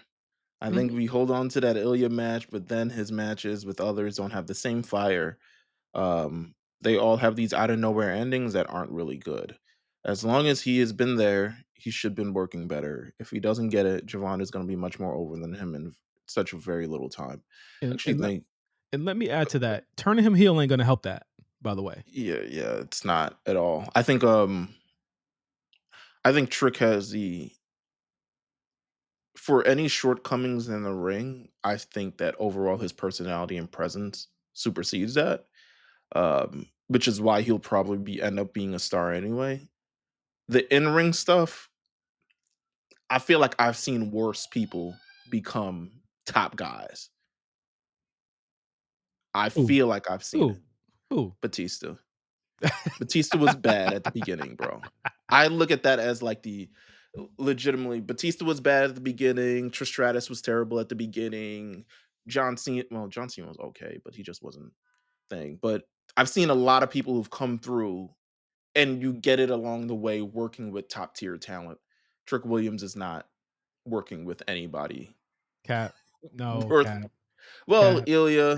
I think Mhm. we hold on to that Ilya match, but then his matches with others don't have the same fire. They all have these out of nowhere endings that aren't really good. As long as he has been there, he should been working better. If he doesn't get it, Javon is going to be much more over than him in such a very little time. I And actually and let, think, and let me add to that. Turning him heel ain't gonna help that. By the way, yeah, it's not at all. I think Trick has the for any shortcomings in the ring. I think that overall his personality and presence supersedes that. Which is why he'll probably end up being a star anyway. The in ring stuff, I feel like I've seen worse people become top guys. I ooh, feel like I've seen it. ooh, ooh. Batista. Batista was bad at the beginning, bro. I look at that as like the legitimately Batista was bad at the beginning. Trish Stratus was terrible at the beginning. John Cena was okay, but he just wasn't thing. But I've seen a lot of people who've come through and you get it along the way working with top tier talent. Trick Williams is not working with anybody Cap. No worth. cap. Well, Cap. Ilya,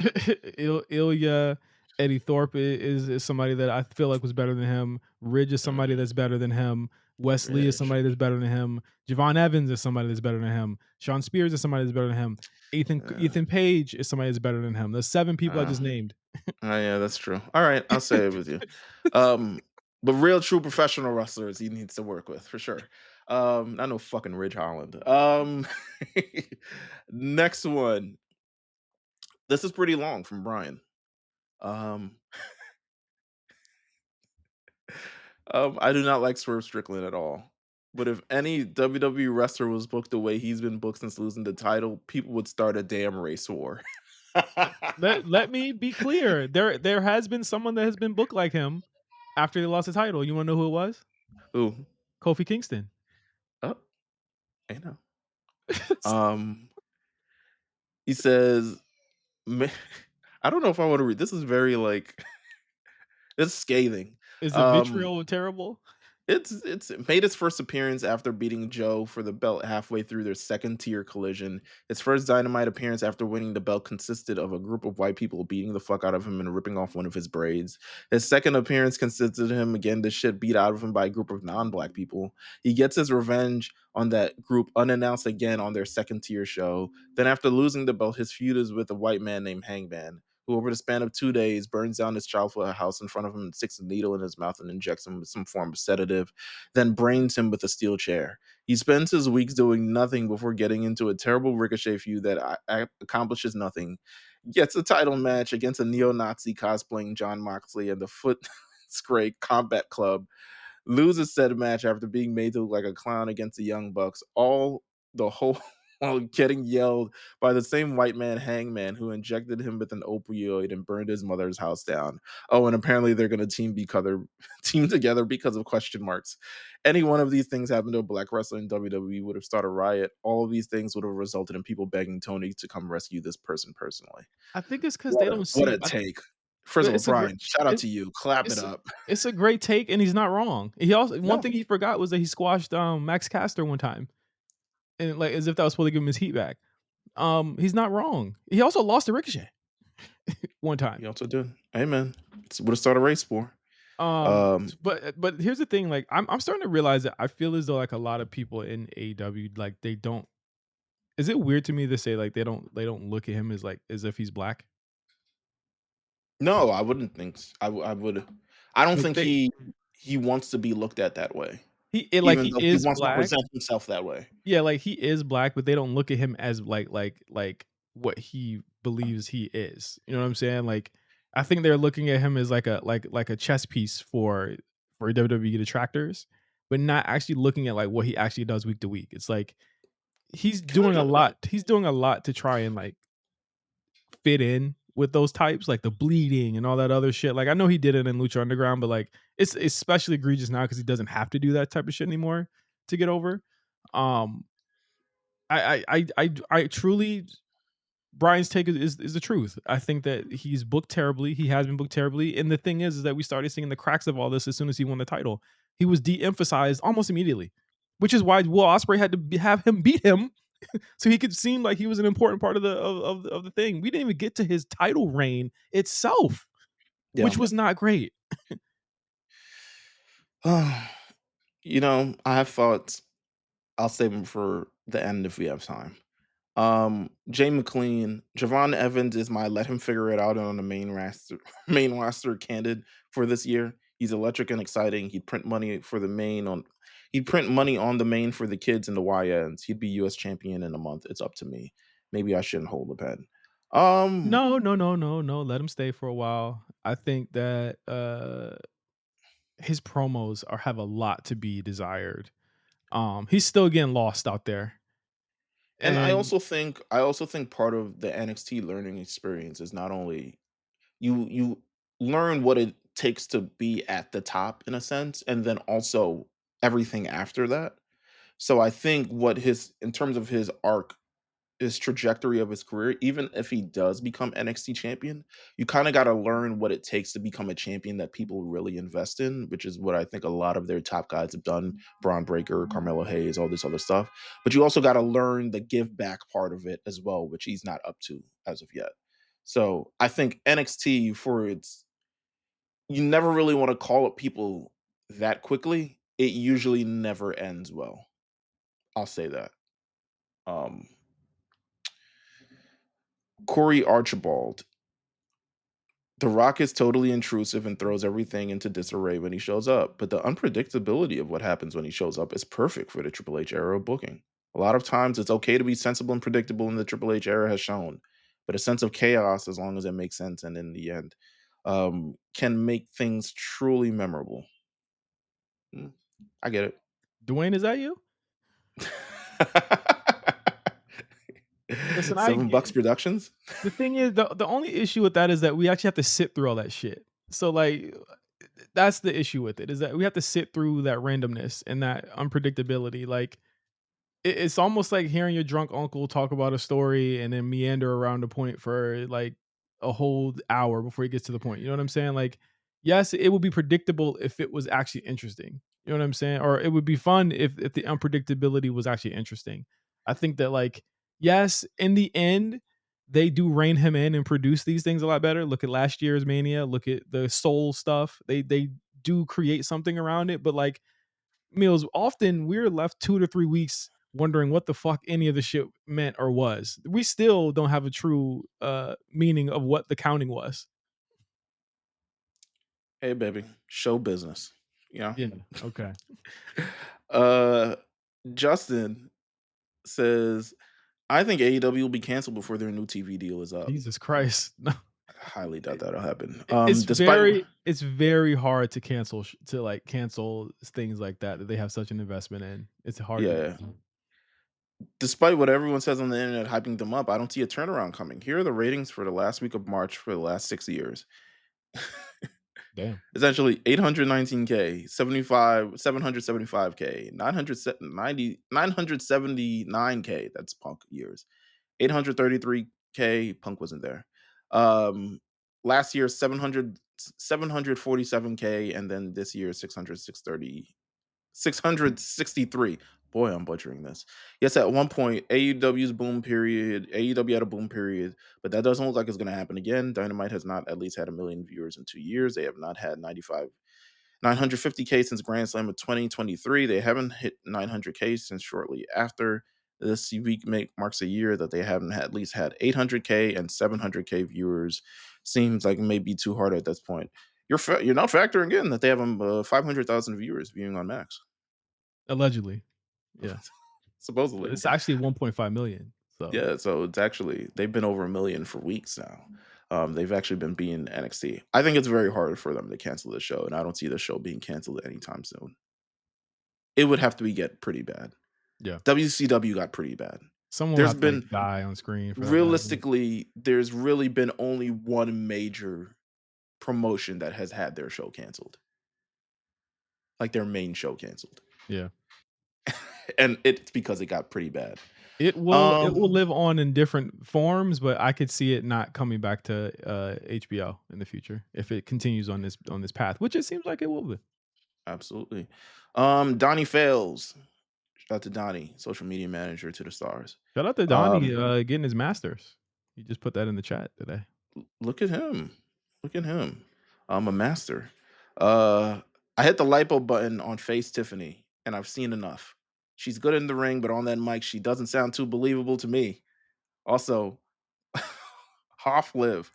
Ilya. Eddie Thorpe is somebody that I feel like was better than him. Ridge is somebody Mm, that's better than him. Wesley is Ridge. somebody that's better than him. Javon Evans is somebody that's better than him. Sean Spears is somebody that's better than him. Uh, Ethan Page is somebody that's better than him. The 7 people I uh, just named. yeah, that's true. All right, I'll say it with you. Um, but real, true professional wrestlers he needs to work with for sure. Not no fucking Ridge Holland. Next one. This is pretty long from Brian. Um, I do not like Swerve Strickland at all. But if any WWE wrestler was booked the way he's been booked since losing the title, people would start a damn race war. Let me be clear. There has been someone that has been booked like him after they lost the title. You wanna know who it was? Ooh, Kofi Kingston. oh, I know. Um, he says, "Ma- I don't know if I want to read. This is very like it's scathing. Is the Um, vitriol terrible? it's made its first appearance after beating Joe for the belt halfway through their second tier collision. Its first Dynamite appearance after winning the belt consisted of a group of white people beating the fuck out of him and ripping off one of his braids. His second appearance consisted of him getting the shit beat out of him by a group of non-black people. He gets his revenge on that group unannounced again on their second tier show. Then after losing the belt, his feud is with a white man named Hangman, who over the span of 2 days burns down his childhood house in front of him and sticks a needle in his mouth and injects him with some form of sedative, then brains him with a steel chair. He spends his weeks doing nothing before getting into a terrible Ricochet feud that accomplishes nothing. Gets a title match against a neo-Nazi cosplaying John Moxley and the Foot Scray Combat Club, loses said match after being made to look like a clown against the Young Bucks, all the whole while getting yelled by the same white man Hangman who injected him with an opioid and burned his mother's house down. Oh, and apparently they're going to team together because of question marks. Any one of these things happened to a black wrestler in WWE would have started a riot. All of these things would have resulted in people begging Tony to come rescue this person personally. I think it's because they don't What see. a take. First of all, It's a great. Brian, shout out It's to you. Clap it it's up. it's a great take, and he's not wrong. He also one No, thing he forgot was that he squashed Max Caster one time, and like as if that was supposed to give him his heat back. He's not wrong. He also lost to Ricochet one time. he also did. Amen. It's what it started a race for. S Um, but here's the thing, like, I'm starting to realize that I feel as though, like, a lot of people in AEW, like, they don't is it weird to me to say, like, they don't look at him as, like, as if he's black? no, I wouldn't think. I would. I don't Like, think they he wants to be looked at that way, like, even he though he is wants to black. present himself that way. Yeah, like, he is black, but they don't look at him as, like, what he believes he is. You know what I'm saying? Like, I think they're looking at him as, like a chess piece for WWE detractors, but not actually looking at, like, what he actually does week to week. It's like Can I jump in? he's doing a lot to try and, like, fit in with those types, like the bleeding and all that other shit. Like, I know he did it in Lucha Underground, but, like, it's especially egregious now because he doesn't have to do that type of shit anymore to get over. Um, I truly Brian's take is the truth. I think that he's booked terribly. He has been booked terribly, and the thing is that we started seeing the cracks of all this as soon as he won the title. He was de-emphasized almost immediately, which is why Will Ospreay had to have him beat him so he could seem like he was an important part of the thing. We didn't even get to his title reign itself, Yeah. which was not great. I have thoughts. I'll save them for the end if we have time. Jay McLean, Javon Evans is my let him figure it out on the main roster candidate for this year. He's electric and exciting. He'd print money on the main for the kids and the YNs. He'd be US champion in a month. It's up to me. Maybe I shouldn't hold the pen. Um, No, no, no, no, no. Let him stay for a while. I think that his promos are have a lot to be desired. He's still getting lost out there. and And I also think part of the NXT learning experience is not only you learn what it takes to be at the top in a sense, and then also everything after that. So I think what his in terms of his arc, his trajectory of his career, even if he does become NXT champion, you kind of got to learn what it takes to become a champion that people really invest in, which is what I think a lot of their top guys have done. Braun Breaker, Carmelo Hayes, all this other stuff. But you also got to learn the give back part of it as well, which he's not up to as of yet. So I think NXT for its you never really wanna call up people that quickly. It usually never ends well. I'll say that. Um, Corey Archibald. The Rock is totally intrusive and throws everything into disarray when he shows up, but the unpredictability of what happens when he shows up is perfect for the Triple H era of booking. A lot of times it's okay to be sensible and predictable, and the Triple H era has shown, but a sense of chaos, as long as it makes sense and in the end, can make things truly memorable. Mm, I get Dwayne, is that you? it. Listen, I $7 get Productions? the thing is the only issue with that is that we actually have to sit through all that shit. So like that's the issue with it is that we have to sit through that randomness and that unpredictability. Like it's almost like hearing your drunk uncle talk about a story and then meander around the point for like a whole hour before he gets to the point. You know what I'm saying? Like, yes, it would be predictable if it was actually interesting. You know what I'm saying? Or it would be fun if the unpredictability was actually interesting. I think that like, yes, in the end, they do rein him in and produce these things a lot better. Look at last year's Mania. Look at the Soul stuff. They do create something around it, but like Meals, often we're left 2 to 3 weeks wondering what the fuck any of the shit meant or was. We still don't have a true, meaning of what the counting was. Hey, baby, show business, you know? Yeah, okay. Uh, Justin says, "I think AEW will be canceled before their new TV deal is up." Jesus Christ. No. I highly doubt that'll happen. It's Despite very hard to cancel to, like, cancel things like that they have such an investment in. It's hard to yeah, despite what everyone says on the internet hyping them up, I don't see a turnaround coming. Here are the ratings for the last week of March for the last 6 years. damn. Essentially 819K, 75 775K, 979K, that's Punk years. 833K, Punk wasn't there. Um Last year 747K, and then this year 663. Boy, I'm butchering this. Yes, at one point, AEW had a boom period, but that doesn't look like it's going to happen again. Dynamite has not at least had a million viewers in 2 years. They have not had 950K since Grand Slam of 2023. They haven't hit 900K since shortly after. This week marks a year that they haven't at least had 800K and 700K viewers. Seems like it may be too hard at this point. You're not factoring in that they have 500,000 viewers viewing on Max. Allegedly. Yeah. Supposedly. It's actually 1.5 million. So, Yeah, so it's actually they've been over a million for weeks now. They've actually been beating NXT. I think it's very hard for them to cancel the show, and I don't see the show being canceled anytime soon. It would have to be get pretty bad. yeah. WCW got pretty bad. Someone will There's have to, like, been die on screen for that to happen. realistically, there's really been only one major promotion that has had their show canceled, like their main show canceled, Yeah. and it's because it got pretty bad. It will Um, live on in different forms, but I could see it not coming back to, HBO in the future if it continues on this path, which it seems like it will be. Absolutely. Donnie Fails. Shout out to Donnie, social media manager to the stars. Shout out to Donnie, Um, getting his masters. He just put that in the chat today. Look at him. Look at him. I'm a master. Uh, I hit the lipo button on Face Tiffany, and I've seen enough. She's good in the ring, but on that mic, she doesn't sound too believable to me. Also, Hoff live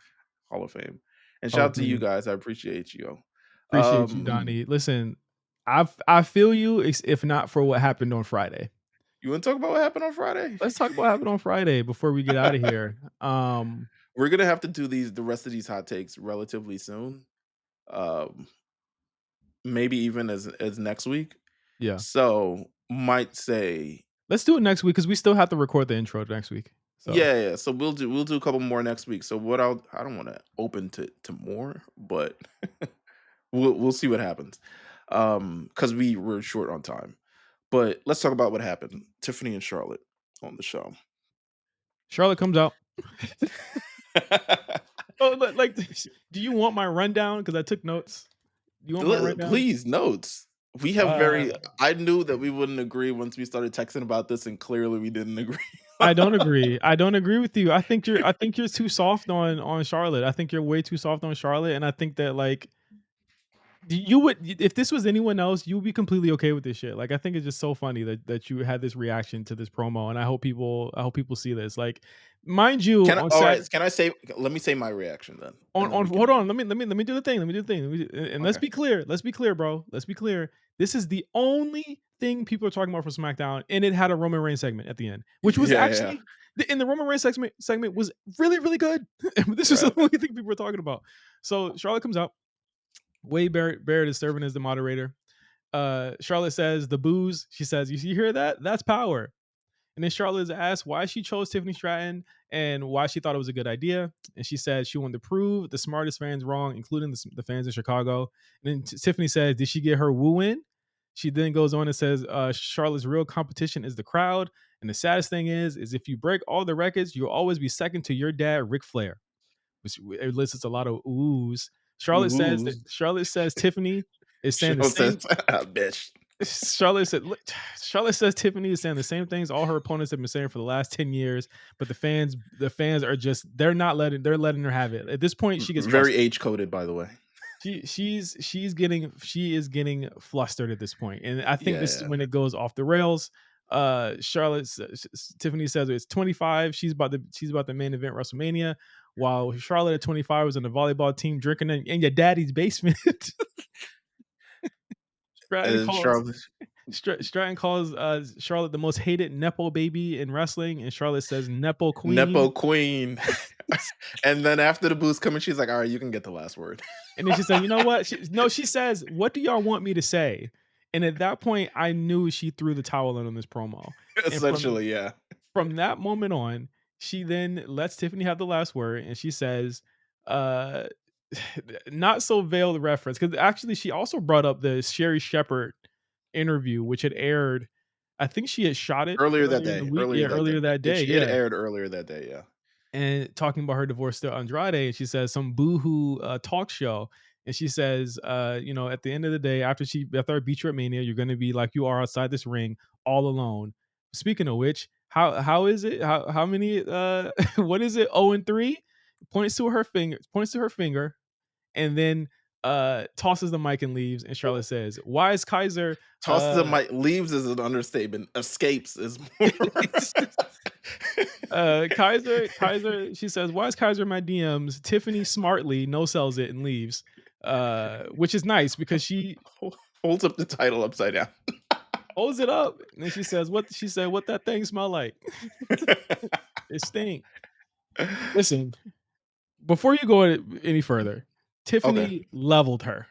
Hall of Fame. And Hall shout of out to you Fame. guys. I appreciate you. Appreciate you, Um, Donnie. Listen, I feel you, if not for what happened on Friday. you want to talk about what happened on Friday? Let's talk about what happened on Friday before we get out of here. We're gonna have to do the rest of these hot takes relatively soon. Um, Maybe even as next week. Yeah. So might say, Let's do it next week because we still have to record the intro next week. So, yeah. So we'll do a couple more next week. So I don't want to open to more, but we'll see what happens. Because we were short on time. But let's talk about what happened. Tiffany and Charlotte on the show. Charlotte comes out. Oh, like, do you want my rundown? Because I took notes. Do you want my rundown? Please notes. We have Uh, very. I knew that we wouldn't agree once we started texting about this, and clearly we didn't agree. I don't agree. I don't agree with you. I think you're too soft on Charlotte. I think you're way too soft on Charlotte, and I think that, like, You would if this was anyone else, you would be completely okay with this shit. Like, I think it's just so funny that you had this reaction to this promo, and I hope people see this. Like, mind you, Can I on all right, Sat can I say let me say my reaction then, and then on we hold can on, let me do the thing. Let me do the thing. And let's okay. be clear. Let's be clear, bro. Let's be clear. This is the only thing people are talking about for SmackDown, and it had a Roman Reigns segment at the end, which was Yeah, yeah, actually in the Roman Reigns segment was really really good. This is the right. only thing people were talking about. So Charlotte comes out. Wade Barrett is serving as the moderator. Charlotte says the booze. She says, "You hear that? That's power." And then Charlotte is asked why she chose Tiffany Stratton and why she thought it was a good idea. And she said she wanted to prove the smartest fans wrong, including the fans in Chicago. And then Tiffany says, did she get her woo in? She then goes on and says, Charlotte's real competition is the crowd. And the saddest thing is if you break all the records, you'll always be second to your dad, Ric Flair. Which it elicits a lot of oohs. Woohoo's Charlotte says Tiffany is saying the show says, same. "Bitch." Charlotte said Charlotte says Tiffany is saying the same things all her opponents have been saying for the last 10 years, but the fans are just they're letting her have it. At this point, she gets Very flustered. age coded, by the way. She is getting flustered at this point. And I think this is Yeah, when it goes off the rails. Tiffany says it's 25. She's about the main event WrestleMania, while Charlotte at 25 was on the volleyball team drinking in your daddy's basement. Stratton and calls Charlotte Stratton calls Charlotte the most hated nepo baby in wrestling, and Charlotte says nepo queen. Nepo queen. And then after the boost coming, she's like, "Alright, you can get the last word." And then she said, "You know what?" She says, "What do y'all want me to say?" And at that point, I knew she threw the towel in on this promo. And Essentially, yeah. from that moment on, she then lets Tiffany have the last word, and she says, uh, not so veiled reference, because actually she also brought up the Sherry Shepherd interview, which had aired. I think she had shot it earlier in the week. Yeah, Earlier that day. earlier that day. It Yeah. aired earlier that day, yeah. And talking about her divorce to Andrade, and she says some boohoo talk show, and she says, at the end of the day, after I beat you at Mania, you're going to be like you are outside this ring, all alone. Speaking of which, how is it? How many? What is it? 0-3. Points to her finger, and then tosses the mic and leaves. And Charlotte says, "Why is Kaiser?" Tosses the mic leaves is an understatement. Escapes is more Kaiser, she says, "Why is Kaiser in my DMs?" Tiffany smartly no sells it and leaves, which is nice because she holds up the title upside down. holds it up and then she said, "What that thing smell like?" It stink. Listen, before you go any further, Okay. Tiffany leveled her,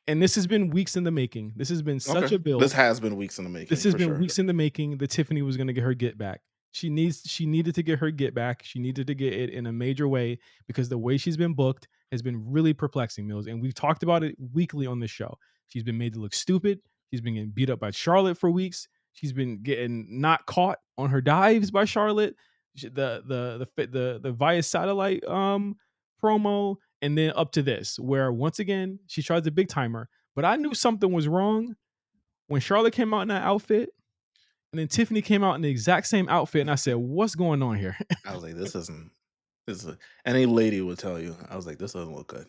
and this has been weeks in the making. This has been such Okay. a This build. has been weeks in the This making has for been sure. weeks in the making that Tiffany was gonna get her get back. She needed to get her get back. She needed to get it in a major way because the way she's been booked has been really perplexing, Mills. And we've talked about it weekly on this show. She's been made to look stupid. She's been getting beat up by Charlotte for weeks. She's been getting not caught on her dives by Charlotte. The via satellite promo, and then up to this, where once again she tries to big timer. But I knew something was wrong when Charlotte came out in that outfit, and then Tiffany came out in the exact same outfit, and I said, "What's going on here?" I was like, this isn't this is any lady would tell you. I was like, this doesn't look good.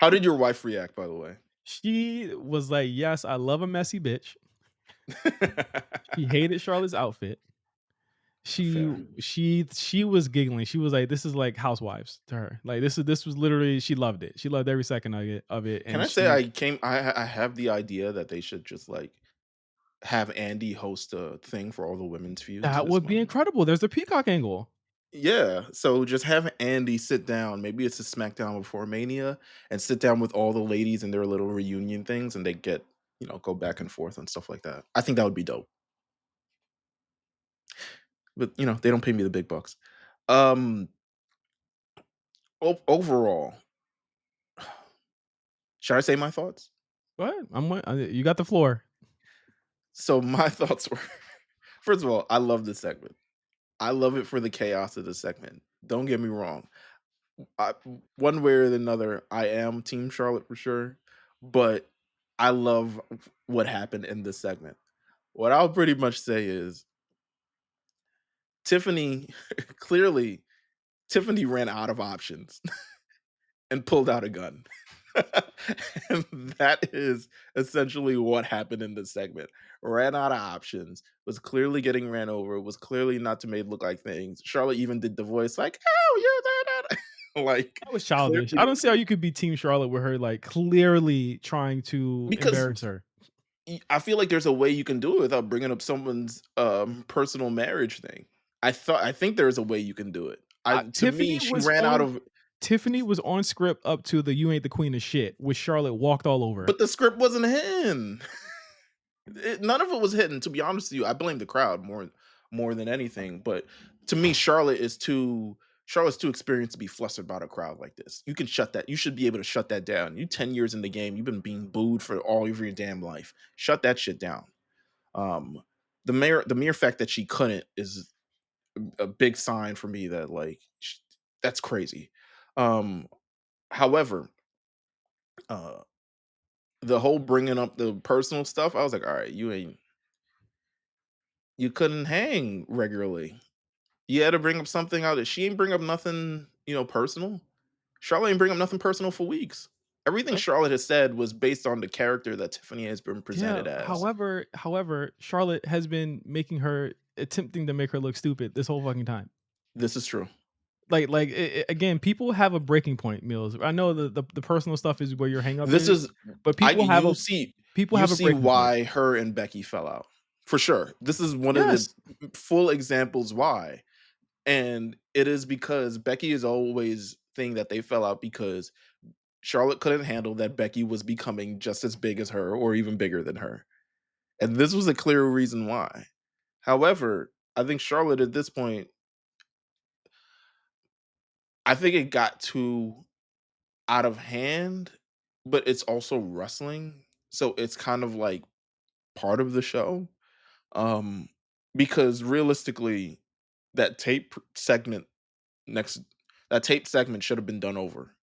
How did your wife react, by the way? She was like, "Yes, I love a messy bitch." She hated Charlotte's outfit. She Fair. she was giggling. She was like, "This is like Housewives to her. Like this was literally she loved it. She loved every second of it, Can and I say she I have the idea that they should just like have Andy host a thing for all the women's feuds that this would be month. incredible. There's the Peacock angle. Yeah, so just have Andy sit down. Maybe it's a SmackDown before Mania, and sit down with all the ladies in their little reunion things, and they get go back and forth and stuff like that. I think that would be dope. But they don't pay me the big bucks. Um, overall, should I say my thoughts? What? You got the floor. So my thoughts were, first of all, I love this segment. I love it for the chaos of the segment. Don't get me wrong. I, one way or another, I am Team Charlotte for sure, but I love what happened in this segment. What I'll pretty much say is Tiffany, clearly, Tiffany ran out of options and pulled out a gun. And that is essentially what happened in this segment. Ran out of options, was clearly getting ran over, was clearly not to made look like things. Charlotte even did the voice like, "Oh, you're that," like That was clearly childish. I don't see how you could be Team Charlotte with her, like, clearly trying to because embarrass her. I feel like there's a way you can do it without bringing up someone's personal marriage thing. I think there's a way you can do it. I to me, Tiffany she was ran out on of Tiffany was on script up to the "You ain't the queen of shit," which Charlotte walked all over. but the script wasn't hitting. None of it was hitting. To be honest with you, I blame the crowd more than anything. But to me, Charlotte's too experienced to be flustered about a crowd like this. You can shut that. You should be able to shut that down. You 10 years in the game. You've been being booed for all of your damn life. Shut that shit down. Um, the mere fact that she couldn't is a big sign for me that that's crazy. Um, however, uh, the whole bringing up the personal stuff, I was like, all right, you couldn't hang regularly. You had to bring up something out that she ain't bring up nothing, personal. Charlotte ain't bring up nothing personal for weeks. Everything Okay. Charlotte has said was based on the character that Tiffany has been Yeah, presented as. however, Charlotte has been making her attempting to make her look stupid this whole fucking time. This is true. Again, people have a breaking point, Meals. I know the personal stuff is where your hang up This is, is but I people you have a see breaking point. why her and Becky fell out. For sure. This is one of the Yes. full examples why. And it is because Becky is always thing that they fell out because Charlotte couldn't handle that Becky was becoming just as big as her or even bigger than her. And this was a clear reason why. However, I think Charlotte at this point, I think it got too out of hand, but it's also wrestling. So it's kind of like part of the show. Um, because realistically, that tape segment next that tape segment should have been done over,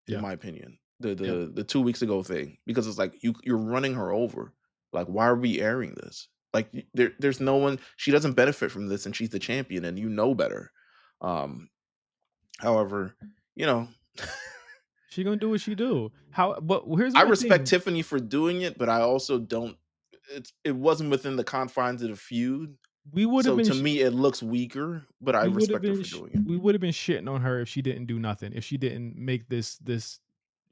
in Yeah. my opinion. The Yeah. the the 2 weeks ago thing. Because it's like you're running her over. Like, why are we airing this? Like there's no one she doesn't benefit from this and she's the champion and you know better. Um, however, you know, She gonna do what she do. How but here's I my respect thing. Tiffany for doing it, but I also don't it wasn't within the confines of the feud. We would have So been to me, it looks weaker, but I respect her for doing it. we would have been shitting on her if she didn't do nothing. If she didn't make this,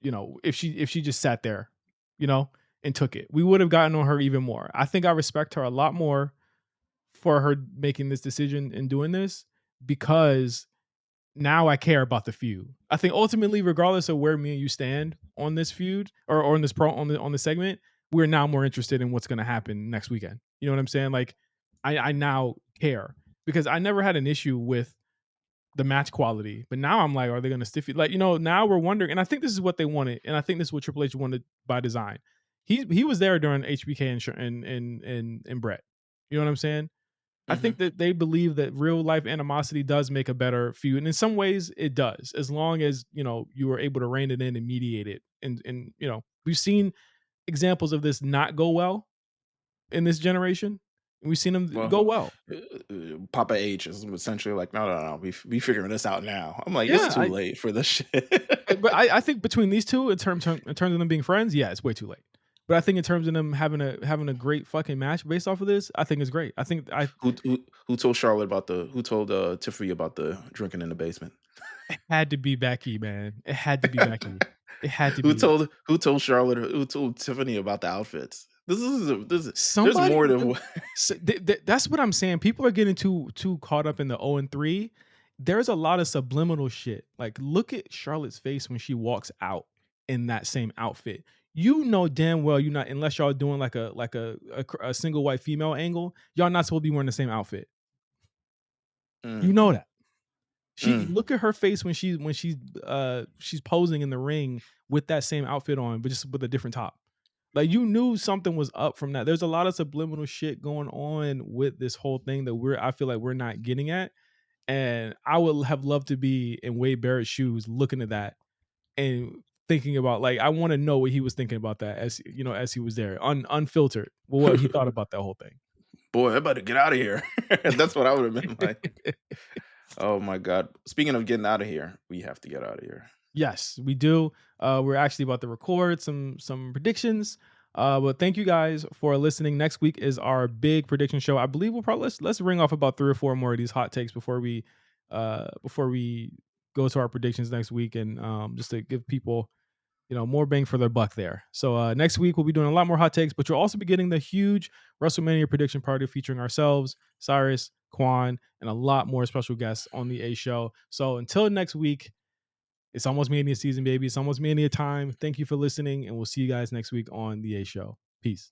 if she just sat there, you know, and took it. We would have gotten on her even more. I think I respect her a lot more for her making this decision and doing this because now I care about the feud. I think ultimately, regardless of where me and you stand on this feud or on this pro on the segment, we're now more interested in what's going to happen next weekend. You know what I'm saying? Like, I now care because I never had an issue with the match quality, but now I'm like, are they going to stiff it? Like, now we're wondering, and I think this is what they wanted, and I think this is what Triple H wanted by design. He was there during HBK and Brett. You know what I'm saying? I Mhm. think that they believe that real life animosity does make a better feud, and in some ways, it does, as long as you are able to rein it in and mediate it. And we've seen examples of this not go well in this generation. And we've seen them Well, go well. Papa H is essentially like, no, no, no, we figuring this out now. I'm like, it's Yeah, too late for this shit. but I think between these two, in terms of them being friends, yeah, it's way too late. But I think in terms of them having a great fucking match based off of this, I think it's great. I think I Who told Charlotte about the who told Tiffany about the drinking in the basement? had to be Becky, man. It had to be Becky. It had to be. Who told Charlotte who told Tiffany about the outfits? There's Somebody more than that's what I'm saying. People are getting too caught up in the 0 and 3. There's a lot of subliminal shit. Like, look at Charlotte's face when she walks out in that same outfit. You know damn well you're not, unless y'all doing like a single white female angle. Y'all not supposed to be wearing the same outfit. You mm, know that. She mm. look at her face when she's posing in the ring with that same outfit on, but just with a different top. Like, you knew something was up from that. There's a lot of subliminal shit going on with this whole thing that I feel like we're not getting at. And I would have loved to be in Wade Barrett's shoes looking at that and thinking about, like, I want to know what he was thinking about that, as he was there, unfiltered. Well, what he thought about that whole thing. Boy, I better get out of here. That's what I would have been like. Oh my god. Speaking of getting out of here, we have to get out of here. Yes, we do. We're actually about to record some predictions. But thank you guys for listening. Next week is our big prediction show. I believe we'll probably let's ring off about 3 or 4 more of these hot takes before we go to our predictions next week, and just to give people more bang for their buck there. So next week we'll be doing a lot more hot takes, but you'll also be getting the huge WrestleMania prediction party featuring ourselves, Cyrus, Quan, and a lot more special guests on the A show. So until next week, it's almost Mania season, baby. It's almost Mania time. Thank you for listening, and we'll see you guys next week on the A show. Peace.